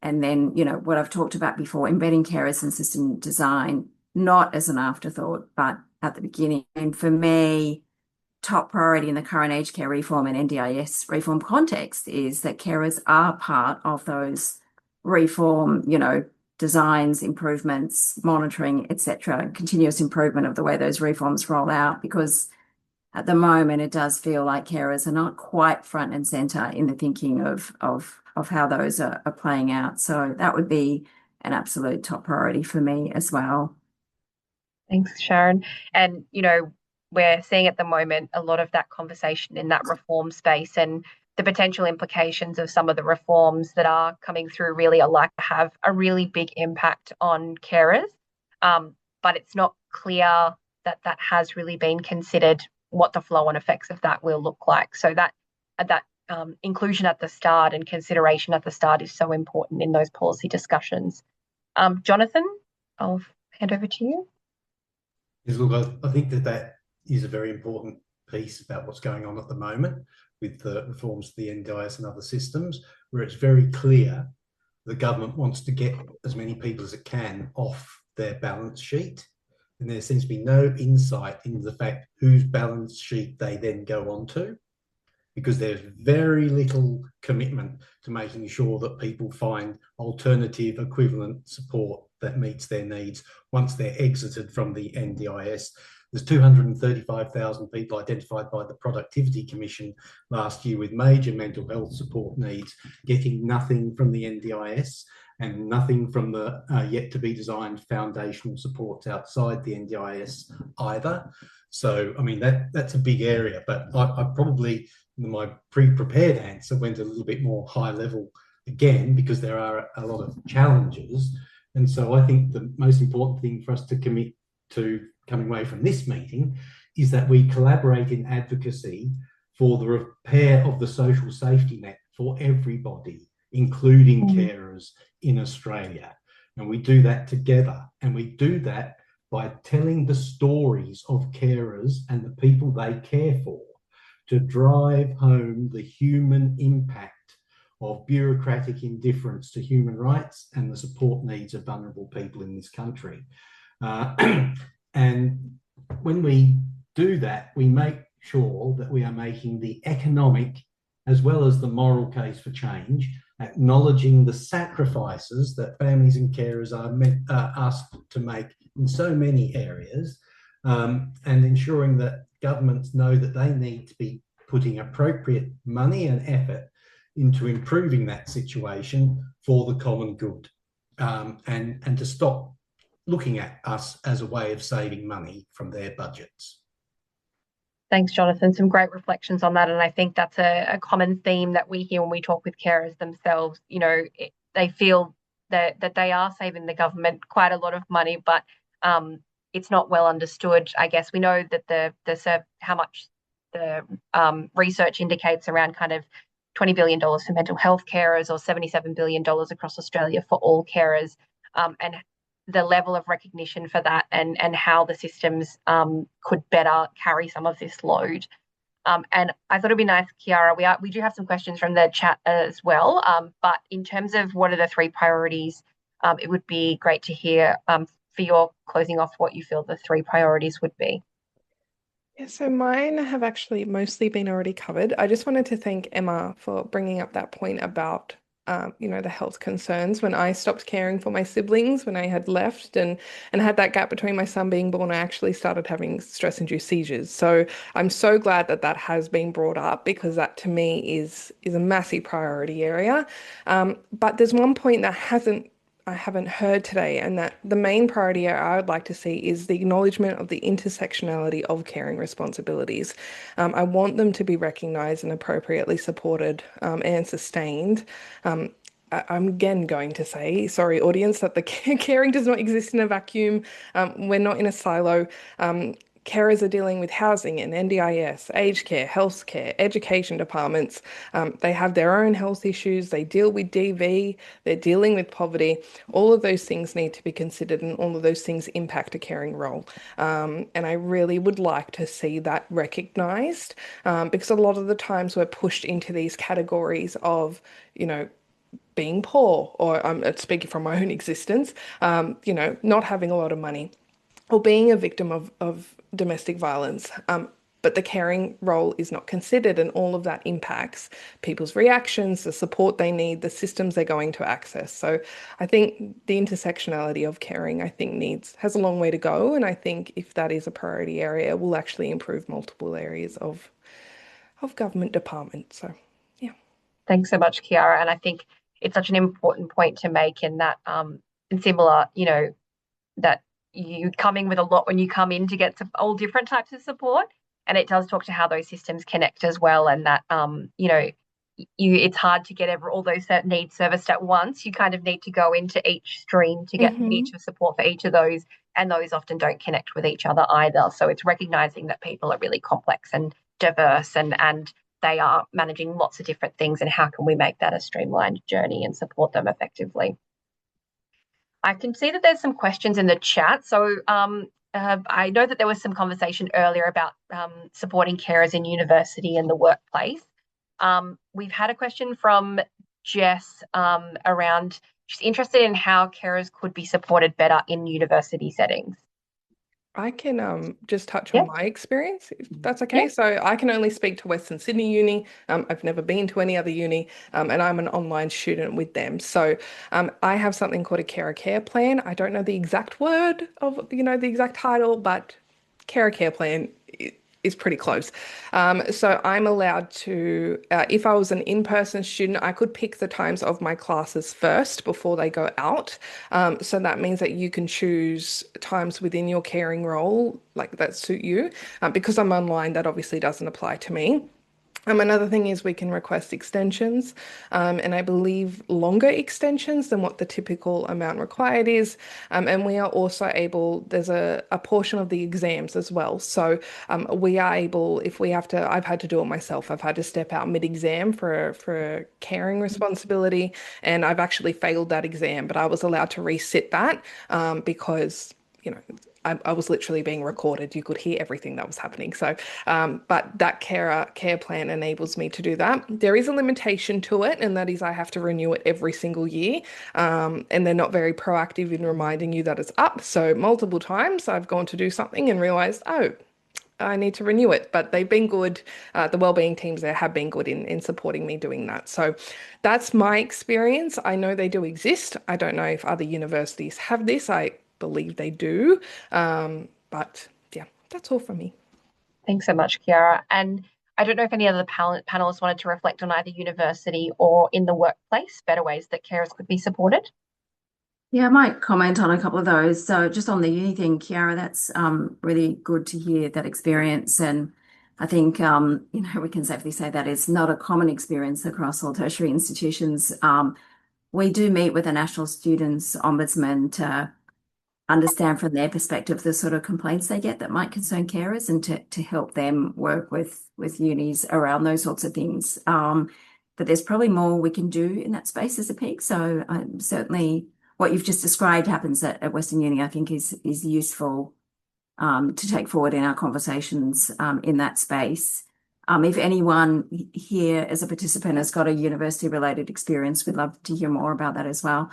And then, what I've talked about before, embedding carers in system design, not as an afterthought, but at the beginning. And for me, top priority in the current aged care reform and NDIS reform context is that carers are part of those reform, designs, improvements, monitoring, etc., continuous improvement of the way those reforms roll out, because at the moment it does feel like carers are not quite front and center in the thinking of how those are playing out. So that would be an absolute top priority for me as well. Thanks, Sharon. And, we're seeing at the moment a lot of that conversation in that reform space, and the potential implications of some of the reforms that are coming through really are like to have a really big impact on carers. But it's not clear that has really been considered, what the flow-on effects of that will look like. So that inclusion at the start and consideration at the start is so important in those policy discussions. Jonathan, I'll hand over to you. Yes, look, I think that is a very important piece about what's going on at the moment with the reforms to the NDIS and other systems, where it's very clear the government wants to get as many people as it can off their balance sheet. And there seems to be no insight into the fact whose balance sheet they then go on to, because there's very little commitment to making sure that people find alternative equivalent support that meets their needs once they're exited from the NDIS. There's 235,000 people identified by the Productivity Commission last year with major mental health support needs, getting nothing from the NDIS and nothing from the yet to be designed foundational supports outside the NDIS either. So, I mean, that's a big area, but I probably, my pre-prepared answer went a little bit more high level again, because there are a lot of challenges. And so I think the most important thing for us to commit to coming away from this meeting is that we collaborate in advocacy for the repair of the social safety net for everybody, including carers in Australia. And we do that together. And we do that by telling the stories of carers and the people they care for, to drive home the human impact of bureaucratic indifference to human rights and the support needs of vulnerable people in this country. And when we do that, we make sure that we are making the economic as well as the moral case for change, acknowledging the sacrifices that families and carers are asked to make in so many areas, and ensuring that governments know that they need to be putting appropriate money and effort into improving that situation for the common good, and to stop looking at us as a way of saving money from their budgets. Thanks, Jonathan. Some great reflections on that. And I think that's a common theme that we hear when we talk with carers themselves. They feel that they are saving the government quite a lot of money, but it's not well understood. I guess we know that how much the research indicates around kind of $20 billion for mental health carers or $77 billion across Australia for all carers, and the level of recognition for that and how the systems could better carry some of this load. And I thought it'd be nice, Kiara, we do have some questions from the chat as well, but in terms of what are the three priorities, it would be great to hear for your closing off what you feel the three priorities would be. Yeah, so mine have actually mostly been already covered. I just wanted to thank Emma for bringing up that point about, the health concerns. When I stopped caring for my siblings, when I had left and had that gap between my son being born, I actually started having stress-induced seizures. So I'm so glad that that has been brought up because that to me is a massive priority area. But there's one point that I haven't heard today, and that the main priority I would like to see is the acknowledgement of the intersectionality of caring responsibilities. I want them to be recognised and appropriately supported and sustained. I'm again going to say, sorry, audience, that the caring does not exist in a vacuum. We're not in a silo. Carers are dealing with housing and NDIS, aged care, health care, education departments. They have their own health issues. They deal with DV. They're dealing with poverty. All of those things need to be considered, and all of those things impact a caring role. And I really would like to see that recognised, because a lot of the times we're pushed into these categories of, being poor, or I'm speaking from my own existence, not having a lot of money, or being a victim of domestic violence. But the caring role is not considered, and all of that impacts people's reactions, the support they need, the systems they're going to access. So I think the intersectionality of caring, has a long way to go. And I think if that is a priority area, will actually improve multiple areas of government department. So yeah. Thanks so much, Kiara. And I think it's such an important point to make in that, and similar, that you coming with a lot when you come in to get all different types of support, and it does talk to how those systems connect as well, and that it's hard to get all those needs serviced at once. You kind of need to go into each stream to get each of support for each of those, and those often don't connect with each other either. So it's recognizing that people are really complex and diverse, and they are managing lots of different things, and how can we make that a streamlined journey and support them effectively. I can see that there's some questions in the chat. So I know that there was some conversation earlier about supporting carers in university and the workplace. We've had a question from Jess around, she's interested in how carers could be supported better in university settings. I can just touch on my experience, if that's okay. So I can only speak to Western Sydney Uni. I've never been to any other uni, and I'm an online student with them. So I have something called a carer care plan. I don't know the exact word of, the exact title, but carer care plan is pretty close. So I'm allowed to, if I was an in-person student, I could pick the times of my classes first before they go out. So that means that you can choose times within your caring role, like that suit you. Because I'm online, that obviously doesn't apply to me. Another thing is we can request extensions, and I believe longer extensions than what the typical amount required is. And we are also able, there's a portion of the exams as well. So we are able, if we have to, I've had to do it myself. I've had to step out mid-exam for a caring responsibility, and I've actually failed that exam, but I was allowed to resit that because, I was literally being recorded. You could hear everything that was happening. So, but that care plan enables me to do that. There is a limitation to it, and that is I have to renew it every single year. And they're not very proactive in reminding you that it's up. So multiple times I've gone to do something and realized, oh, I need to renew it. But they've been good. The wellbeing teams there have been good in supporting me doing that. So that's my experience. I know they do exist. I don't know if other universities have this. I believe they do. But yeah, that's all from me. Thanks so much, Kiara. And I don't know if any other panelists wanted to reflect on either university or in the workplace, better ways that carers could be supported. Yeah, I might comment on a couple of those. So just on the uni thing, Kiara, that's really good to hear that experience. And I think, we can safely say that it's not a common experience across all tertiary institutions. We do meet with the National Students Ombudsman to understand from their perspective the sort of complaints they get that might concern carers, and to help them work with unis around those sorts of things. But there's probably more we can do in that space as a peak. So certainly what you've just described happens at Western Uni, I think is useful to take forward in our conversations in that space. If anyone here as a participant has got a university-related experience, we'd love to hear more about that as well.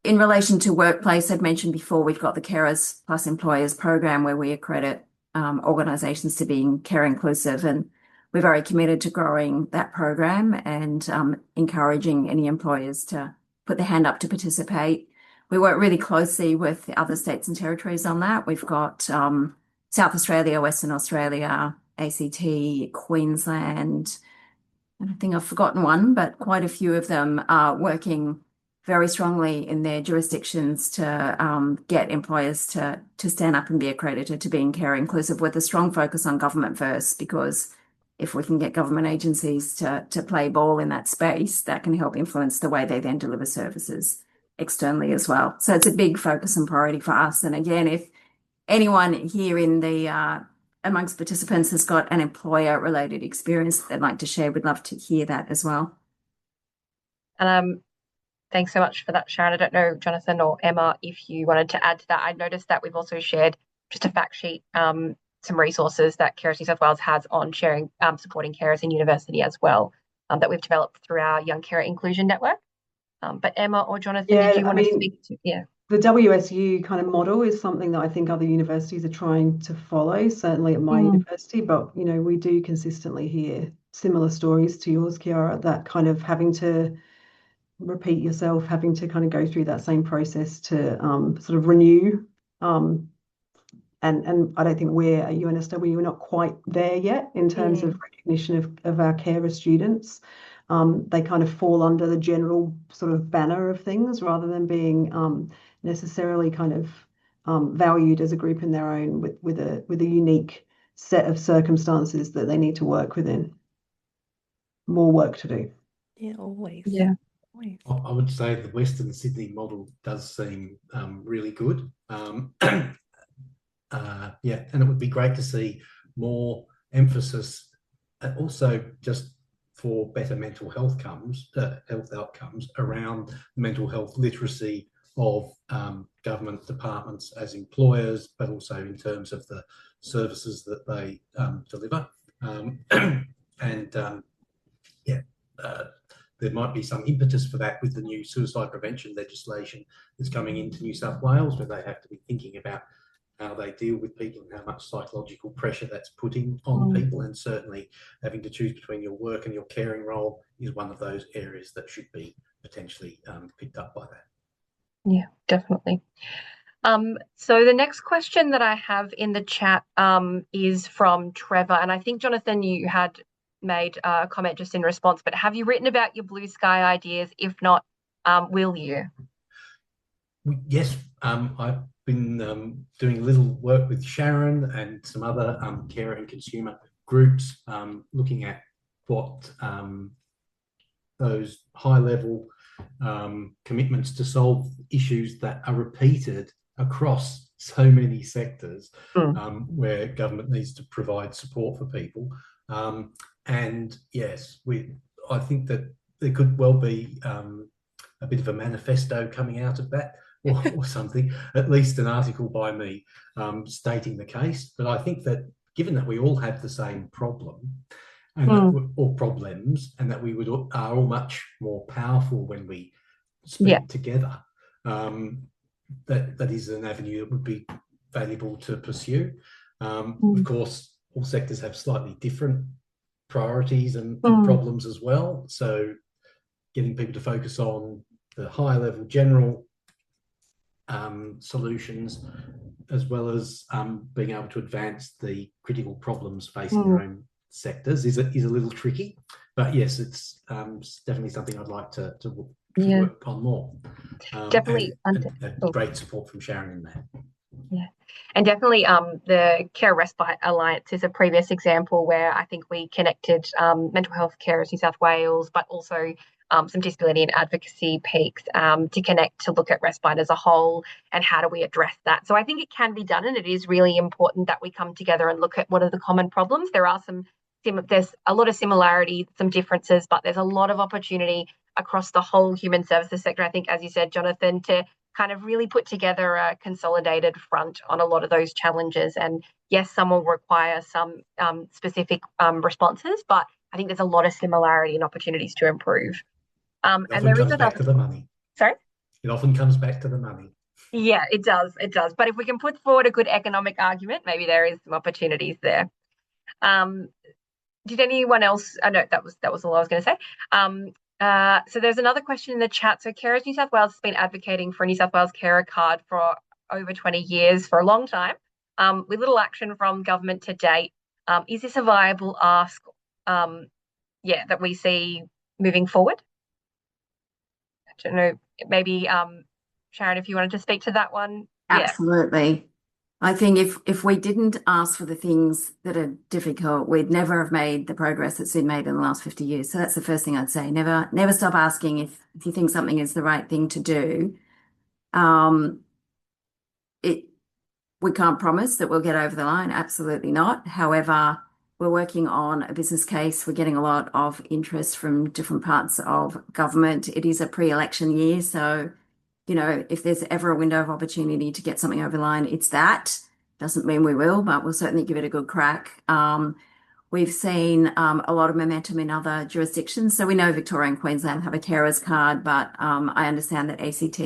In relation to workplace, I'd mentioned before, we've got the Carers Plus Employers program where we accredit organisations to being care inclusive, and we're very committed to growing that program and encouraging any employers to put their hand up to participate. We work really closely with the other states and territories on that. We've got South Australia, Western Australia, ACT, Queensland. I don't think I've forgotten one, but quite a few of them are working very strongly in their jurisdictions to get employers to stand up and be accredited to being care inclusive, with a strong focus on government first, because if we can get government agencies to play ball in that space, that can help influence the way they then deliver services externally as well. So it's a big focus and priority for us. And again, if anyone here in the amongst participants has got an employer-related experience that they'd like to share, we'd love to hear that as well. Thanks so much for that, Sharon. I don't know, Jonathan or Emma, if you wanted to add to that. I noticed that we've also shared just a fact sheet, some resources that Carers New South Wales has on sharing, supporting carers in university as well, that we've developed through our Young Carer Inclusion Network. But Emma or Jonathan, did you want to speak to? Yeah. The WSU kind of model is something that I think other universities are trying to follow, certainly at my university, but we do consistently hear similar stories to yours, Kiara, that kind of having to repeat yourself, having to kind of go through that same process to sort of renew. And I don't think we're at UNSW, we're not quite there yet in terms of recognition of our carer students. They kind of fall under the general sort of banner of things rather than being necessarily kind of valued as a group in their own with a unique set of circumstances that they need to work within. More work to do. Yeah, always. Yeah. I would say the Western Sydney model does seem really good. And it would be great to see more emphasis, also just for better mental health outcomes around mental health literacy of government departments as employers, but also in terms of the services that they deliver. There might be some impetus for that with the new suicide prevention legislation that's coming into New South Wales, where they have to be thinking about how they deal with people and how much psychological pressure that's putting on people. And certainly having to choose between your work and your caring role is one of those areas that should be potentially picked up by that. Yeah, definitely. So the next question that I have in the chat is from Trevor. And I think, Jonathan, you had made a comment just in response, but have you written about your blue sky ideas? If not, will you? Yes, I've been doing a little work with Sharon and some other carer and consumer groups, looking at what those high-level commitments to solve issues that are repeated across so many sectors, where government needs to provide support for people. And yes, I think that there could well be a bit of a manifesto coming out of that, or something, at least an article by me stating the case. But I think that given that we all have the same problem or problems, and that we are all much more powerful when we speak together, that is an avenue that would be valuable to pursue. Of course, all sectors have slightly different priorities and problems as well. So getting people to focus on the higher level general solutions, as well as being able to advance the critical problems facing their own sectors is a little tricky. But yes, it's definitely something I'd like to work on more. Definitely. And great support from Sharon in that. Yeah, and definitely the Care Respite Alliance is a previous example where I think we connected mental health carers New South Wales, but also some disability and advocacy peaks to connect, to look at respite as a whole and how do we address that. So I think it can be done, and it is really important that we come together and look at what are the common problems. There's a lot of similarity, some differences, but there's a lot of opportunity across the whole human services sector. I think, as you said, Jonathan, to kind of really put together a consolidated front on a lot of those challenges. And yes, some will require some specific responses, but I think there's a lot of similarity and opportunities to improve. It often comes back to the money. Sorry? It often comes back to the money. Yeah, it does. It does. But if we can put forward a good economic argument, maybe there is some opportunities there. Did anyone else? No, that was all I was going to say. So there's another question in the chat. So Carers New South Wales has been advocating for a New South Wales carer card for over 20 years, for a long time, with little action from government to date. Is this a viable ask? That we see moving forward? I don't know. Maybe Sharon, if you wanted to speak to that one. Absolutely. I think if we didn't ask for the things that are difficult, we'd never have made the progress that's been made in the last 50 years. So that's the first thing I'd say. Never stop asking if you think something is the right thing to do. We can't promise that we'll get over the line. Absolutely not. However, we're working on a business case. We're getting a lot of interest from different parts of government. It is a pre-election year, so if there's ever a window of opportunity to get something over the line, it's that. Doesn't mean we will, but we'll certainly give it a good crack. We've seen a lot of momentum in other jurisdictions. So we know Victoria and Queensland have a carers card, but I understand that ACT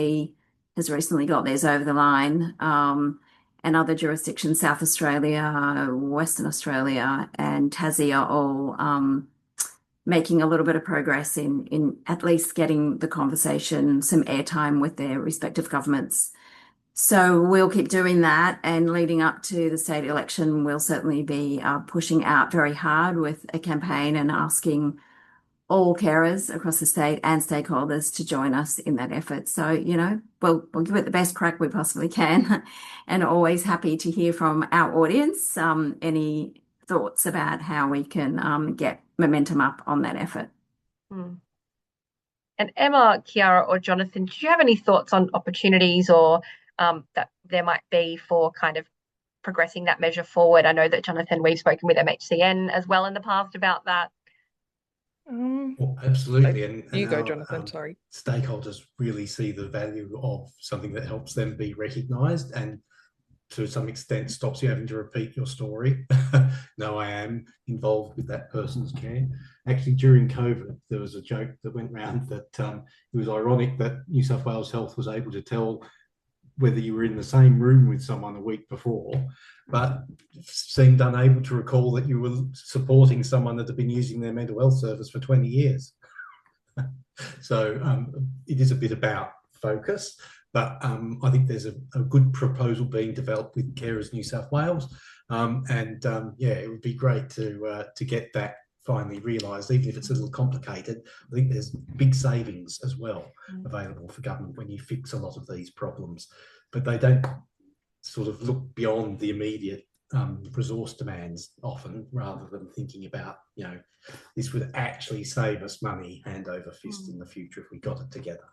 has recently got theirs over the line. And other jurisdictions, South Australia, Western Australia, and Tassie are all making a little bit of progress in at least getting the conversation some airtime with their respective governments. So we'll keep doing that, and leading up to the state election, we'll certainly be pushing out very hard with a campaign and asking all carers across the state and stakeholders to join us in that effort. So, we'll give it the best crack we possibly can, and always happy to hear from our audience any thoughts about how we can get momentum up on that effort. And Emma, Kiara, or Jonathan, do you have any thoughts on opportunities or that there might be for kind of progressing that measure forward? I know that, Jonathan, we've spoken with MHCN as well in the past about that. Well, absolutely. And you go, our, Jonathan, sorry. Stakeholders really see the value of something that helps them be recognised and to some extent stops you having to repeat your story. No, I am involved with that person's care. Actually, during COVID, there was a joke that went round that it was ironic that New South Wales Health was able to tell whether you were in the same room with someone a week before, but seemed unable to recall that you were supporting someone that had been using their mental health service for 20 years. So it is a bit about focus, but I think there's a good proposal being developed with Carers New South Wales, it would be great to get that finally realised, even if it's a little complicated. I think there's big savings as well available for government when you fix a lot of these problems, but they don't sort of look beyond the immediate resource demands often, rather than thinking about, this would actually save us money hand over fist in the future if we got it together.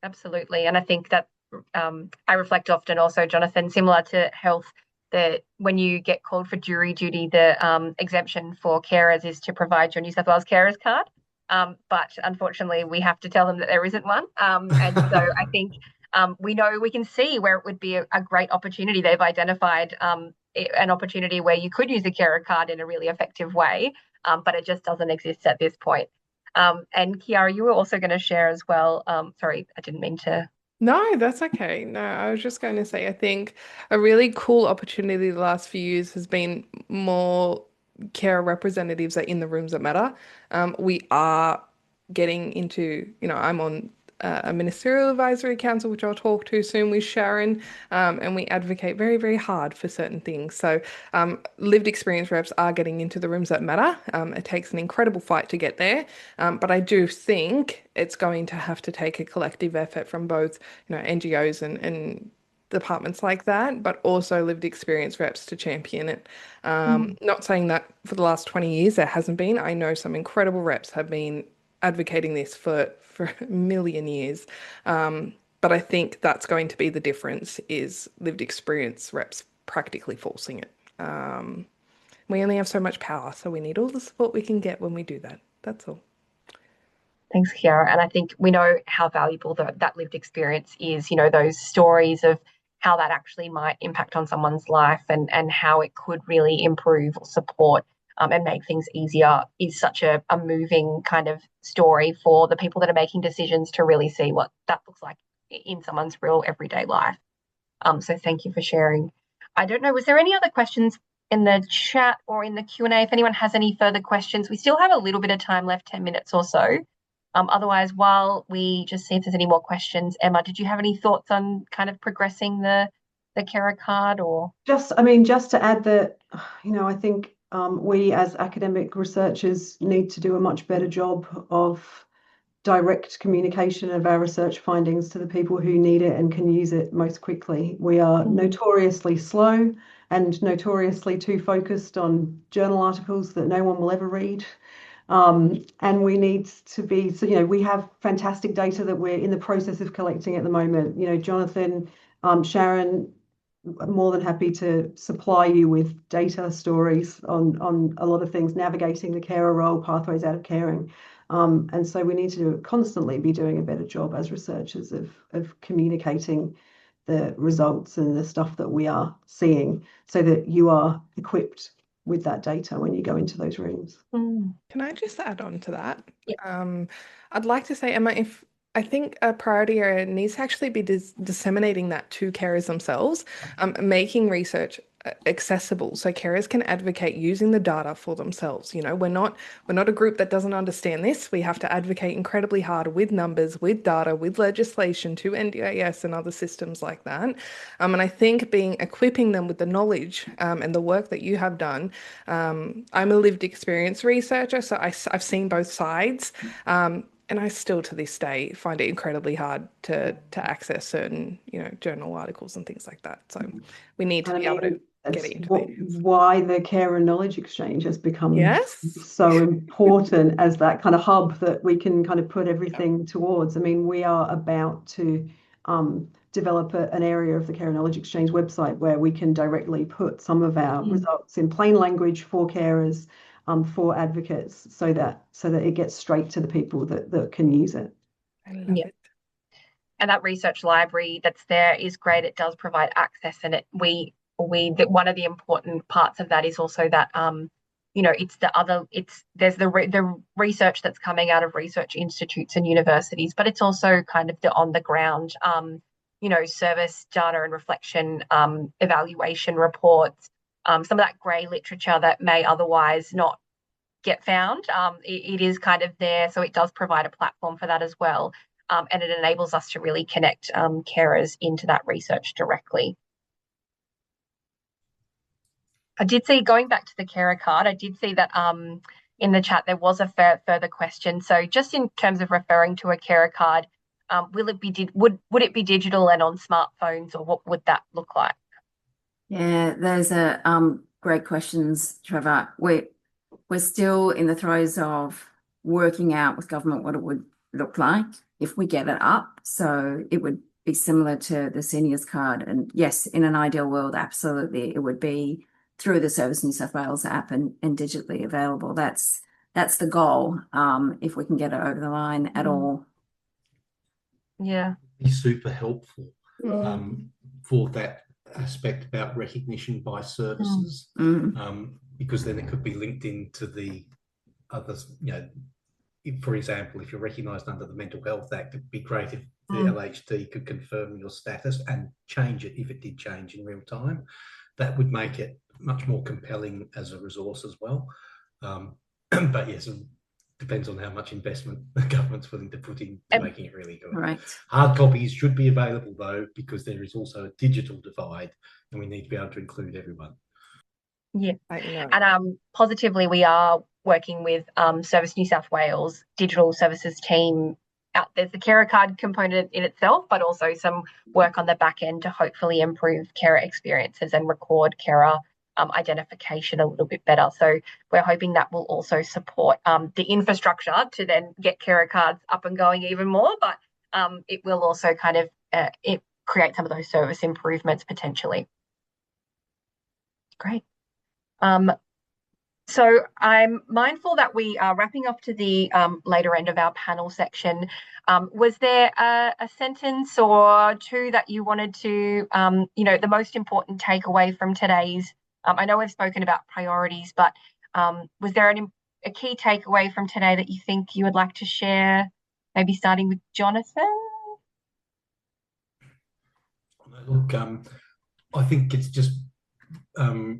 Absolutely. And I think that I reflect often also, Jonathan, similar to health, that when you get called for jury duty, the exemption for carers is to provide your New South Wales carers card. But unfortunately, we have to tell them that there isn't one. And so I think we can see where it would be a great opportunity. They've identified an opportunity where you could use a carer card in a really effective way, but it just doesn't exist at this point. And Kiara, you were also going to share as well. Sorry, I didn't mean to. No, that's okay. No, I was just going to say, I think a really cool opportunity the last few years has been more carer representatives are in the rooms that matter. We are getting into, I'm on a ministerial advisory council, which I'll talk to soon with Sharon, and we advocate very, very hard for certain things. So lived experience reps are getting into the rooms that matter. It takes an incredible fight to get there, but I do think it's going to have to take a collective effort from both, NGOs and departments like that, but also lived experience reps to champion it. Not saying that for the last 20 years there hasn't been. I know some incredible reps have been advocating this for a million years. But I think that's going to be the difference, is lived experience reps practically forcing it. We only have so much power, so we need all the support we can get when we do that. That's all. Thanks, Kiara. And I think we know how valuable that lived experience is, those stories of how that actually might impact on someone's life and how it could really improve or support and make things easier is such a moving kind of story for the people that are making decisions to really see what that looks like in someone's real everyday life. So thank you for sharing. I don't know, was there any other questions in the chat or in the Q&A? If anyone has any further questions, we still have a little bit of time left, 10 minutes or so. Otherwise, while we just see if there's any more questions, Emma, did you have any thoughts on kind of progressing the carer card? Or just to add that, I think we as academic researchers need to do a much better job of direct communication of our research findings to the people who need it and can use it most quickly. We are notoriously slow and notoriously too focused on journal articles that no one will ever read. And we need to be, we have fantastic data that we're in the process of collecting at the moment. Jonathan, Sharon, more than happy to supply you with data stories on a lot of things, navigating the carer role, pathways out of caring. And so we need to constantly be doing a better job as researchers of communicating the results and the stuff that we are seeing so that you are equipped with that data when you go into those rooms. Can I just add on to that? Yeah. I'd like to say, Emma, I think a priority area needs to actually be disseminating that to carers themselves, making research accessible so carers can advocate using the data for themselves. We're not a group that doesn't understand this. We have to advocate incredibly hard with numbers, with data, with legislation to NDIS and other systems like that. And I think equipping them with the knowledge and the work that you have done. I'm a lived experience researcher, so I've seen both sides. And I still, to this day, find it incredibly hard to access certain, journal articles and things like that. So we need to be able to get it into why the Carer Knowledge Exchange has become so important as that kind of hub that we can kind of put everything towards. I mean, we are about to develop an area of the Carer Knowledge Exchange website where we can directly put some of our results in plain language for carers, for advocates, so that it gets straight to the people that can use it. I love it. And that research library that's there is great. It does provide access, and one of the important parts of that is also that there's the research that's coming out of research institutes and universities, but it's also kind of the on the ground service data and reflection, evaluation reports, some of that grey literature that may otherwise not get found. It is kind of there, so it does provide a platform for that as well, and it enables us to really connect carers into that research directly. I did see, going back to the carer card, I did see that in the chat there was a further question. So just in terms of referring to a carer card, would it be digital and on smartphones, or what would that look like? Yeah, those are great questions, Trevor. We're still in the throes of working out with government what it would look like if we get it up. So it would be similar to the seniors card. And yes, in an ideal world, absolutely, it would be through the Service New South Wales app and digitally available. That's the goal, if we can get it over the line at all. Yeah. Be super helpful for that aspect about recognition by services, because then it could be linked into the others. For example, if you're recognised under the Mental Health Act, it'd be great if the LHD could confirm your status and change it if it did change in real time. That would make it much more compelling as a resource as well. But yes, it depends on how much investment the government's willing to put into making it really good. Right. Hard copies should be available though, because there is also a digital divide, and we need to be able to include everyone. Yeah, and positively, we are working with Service New South Wales digital services team. There's the carer card component in itself, but also some work on the back end to hopefully improve carer experiences and record carer identification a little bit better. So we're hoping that will also support the infrastructure to then get carer cards up and going even more, but it will also kind of create some of those service improvements potentially. Great. So I'm mindful that we are wrapping up to the later end of our panel section. Was there a sentence or two that you wanted to, the most important takeaway from today's, I know we've spoken about priorities, but was there a key takeaway from today that you think you would like to share, maybe starting with Jonathan? Look, I think it's just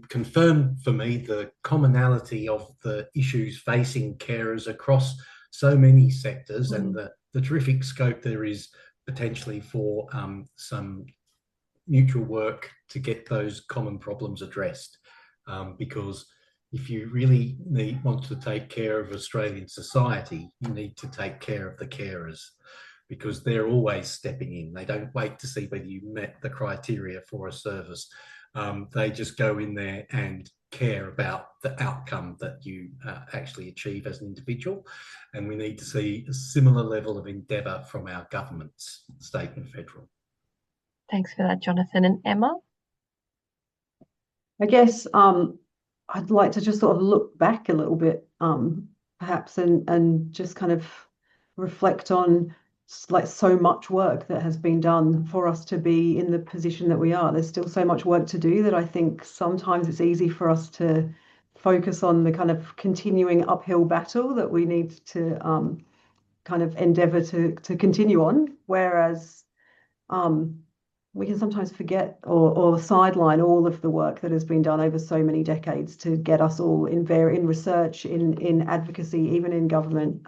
confirmed for me the commonality of the issues facing carers across so many sectors and the terrific scope there is potentially for some mutual work to get those common problems addressed. Because if you really want to take care of Australian society, you need to take care of the carers, because they're always stepping in. They don't wait to see whether you met the criteria for a service. They just go in there and care about the outcome that you actually achieve as an individual. And we need to see a similar level of endeavour from our governments, state and federal. Thanks for that, Jonathan. And Emma? I guess I'd like to just sort of look back a little bit, perhaps, and just kind of reflect on like so much work that has been done for us to be in the position that we are. There's still so much work to do that I think sometimes it's easy for us to focus on the kind of continuing uphill battle that we need to kind of endeavour to continue on, whereas we can sometimes forget or sideline all of the work that has been done over so many decades to get us all in research, in advocacy, even in government,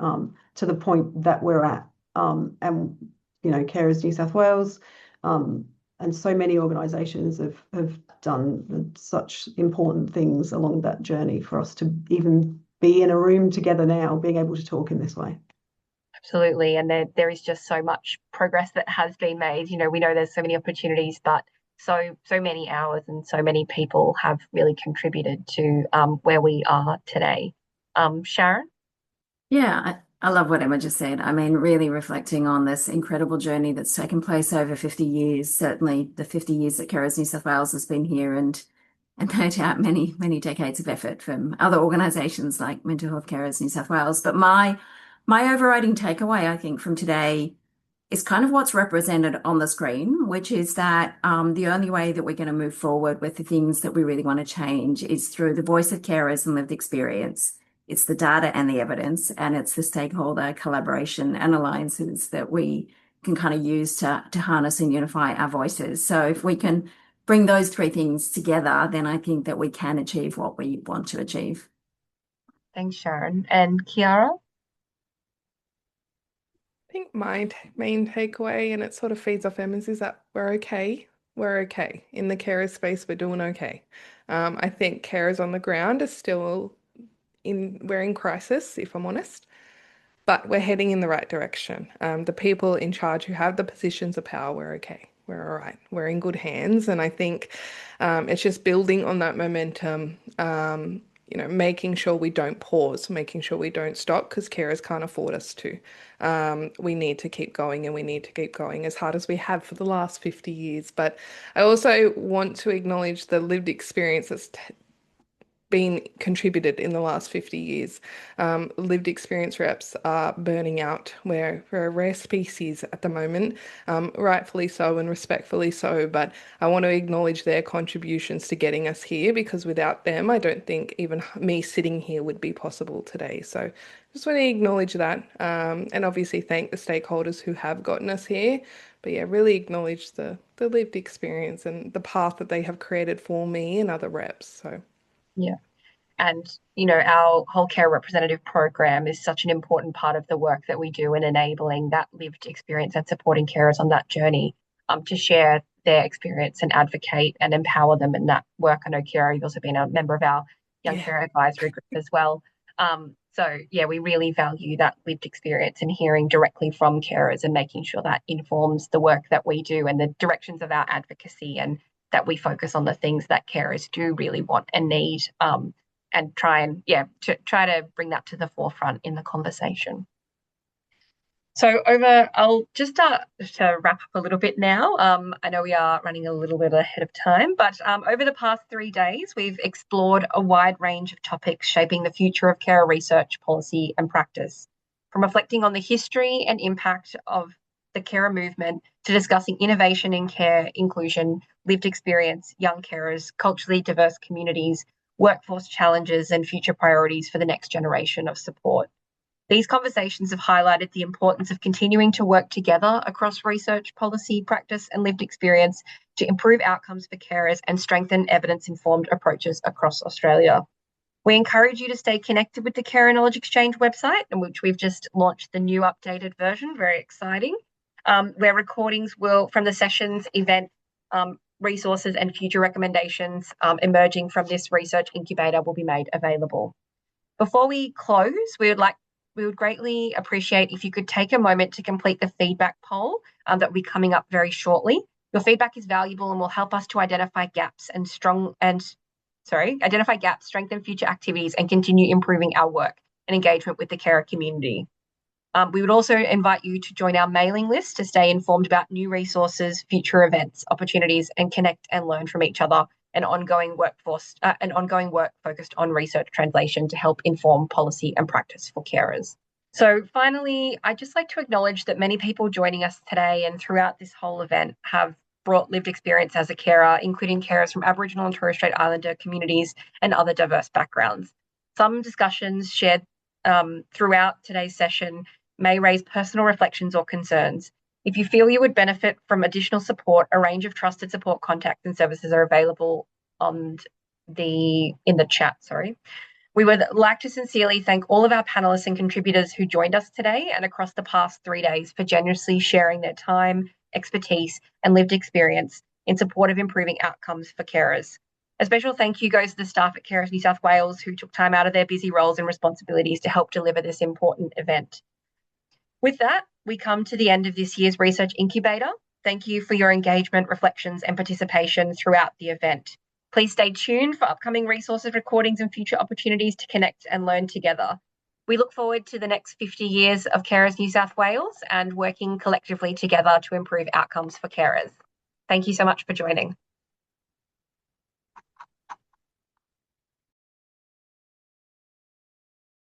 to the point that we're at. And Carers New South Wales and so many organisations have done such important things along that journey for us to even be in a room together now, being able to talk in this way. Absolutely. And there is just so much progress that has been made. We know there's so many opportunities, but so many hours and so many people have really contributed to where we are today. Sharon? Yeah, I love what Emma just said. I mean, really reflecting on this incredible journey that's taken place over 50 years, certainly the 50 years that Carers New South Wales has been here, and no doubt many, many decades of effort from other organisations like Mental Health Carers New South Wales. But my overriding takeaway, I think, from today is kind of what's represented on the screen, which is that the only way that we're going to move forward with the things that we really want to change is through the voice of carers and lived experience. It's the data and the evidence, and it's the stakeholder collaboration and alliances that we can kind of use to harness and unify our voices. So if we can bring those three things together, then I think that we can achieve what we want to achieve. Thanks, Sharon. And Kiara? I think my main takeaway, and it sort of feeds off Emma's, is that we're okay. We're okay. In the carer space, we're doing okay. I think carers on the ground are still we're in crisis, if I'm honest, but we're heading in the right direction. The people in charge who have the positions of power, we're okay. We're all right. We're in good hands. And I think it's just building on that momentum, making sure we don't pause, making sure we don't stop, because carers can't afford us to. We need to keep going, and we need to keep going as hard as we have for the last 50 years. But I also want to acknowledge the lived experience that's been contributed in the last 50 years. Lived experience reps are burning out. We're a rare species at the moment, rightfully so and respectfully so, but I want to acknowledge their contributions to getting us here, because without them, I don't think even me sitting here would be possible today. So just want to acknowledge that, and obviously thank the stakeholders who have gotten us here. But yeah, really acknowledge the lived experience and the path that they have created for me and other reps. So. Yeah. And, our whole care representative program is such an important part of the work that we do in enabling that lived experience and supporting carers on that journey to share their experience and advocate and empower them in that work. I know, Kiara, you've also been a member of our Young Care Advisory Group as well. So, yeah, we really value that lived experience and hearing directly from carers and making sure that informs the work that we do and the directions of our advocacy, and that we focus on the things that carers do really want and need, and try to bring that to the forefront in the conversation. So I'll just start to wrap up a little bit now. I know we are running a little bit ahead of time, but over the past 3 days, we've explored a wide range of topics shaping the future of carer research, policy and practice, from reflecting on the history and impact of the carer movement to discussing innovation in care, inclusion, lived experience, young carers, culturally diverse communities, workforce challenges and future priorities for the next generation of support. These conversations have highlighted the importance of continuing to work together across research, policy, practice and lived experience to improve outcomes for carers and strengthen evidence-informed approaches across Australia. We encourage you to stay connected with the Carer Knowledge Exchange website, in which we've just launched the new updated version, very exciting, where recordings from the sessions, event, resources and future recommendations emerging from this research incubator will be made available. Before we close, we would greatly appreciate if you could take a moment to complete the feedback poll that will be coming up very shortly. Your feedback is valuable and will help us to identify gaps, strengthen future activities and continue improving our work and engagement with the carer community. We would also invite you to join our mailing list to stay informed about new resources, future events, opportunities, and connect and learn from each other, and ongoing work focused on research translation to help inform policy and practice for carers. So finally, I'd just like to acknowledge that many people joining us today and throughout this whole event have brought lived experience as a carer, including carers from Aboriginal and Torres Strait Islander communities and other diverse backgrounds. Some discussions shared throughout today's session may raise personal reflections or concerns. If you feel you would benefit from additional support, a range of trusted support contacts and services are available in the chat. We would like to sincerely thank all of our panelists and contributors who joined us today and across the past 3 days for generously sharing their time, expertise, and lived experience in support of improving outcomes for carers. A special thank you goes to the staff at Carers New South Wales who took time out of their busy roles and responsibilities to help deliver this important event. With that, we come to the end of this year's Research Incubator. Thank you for your engagement, reflections, and participation throughout the event. Please stay tuned for upcoming resources, recordings, and future opportunities to connect and learn together. We look forward to the next 50 years of Carers New South Wales and working collectively together to improve outcomes for carers. Thank you so much for joining.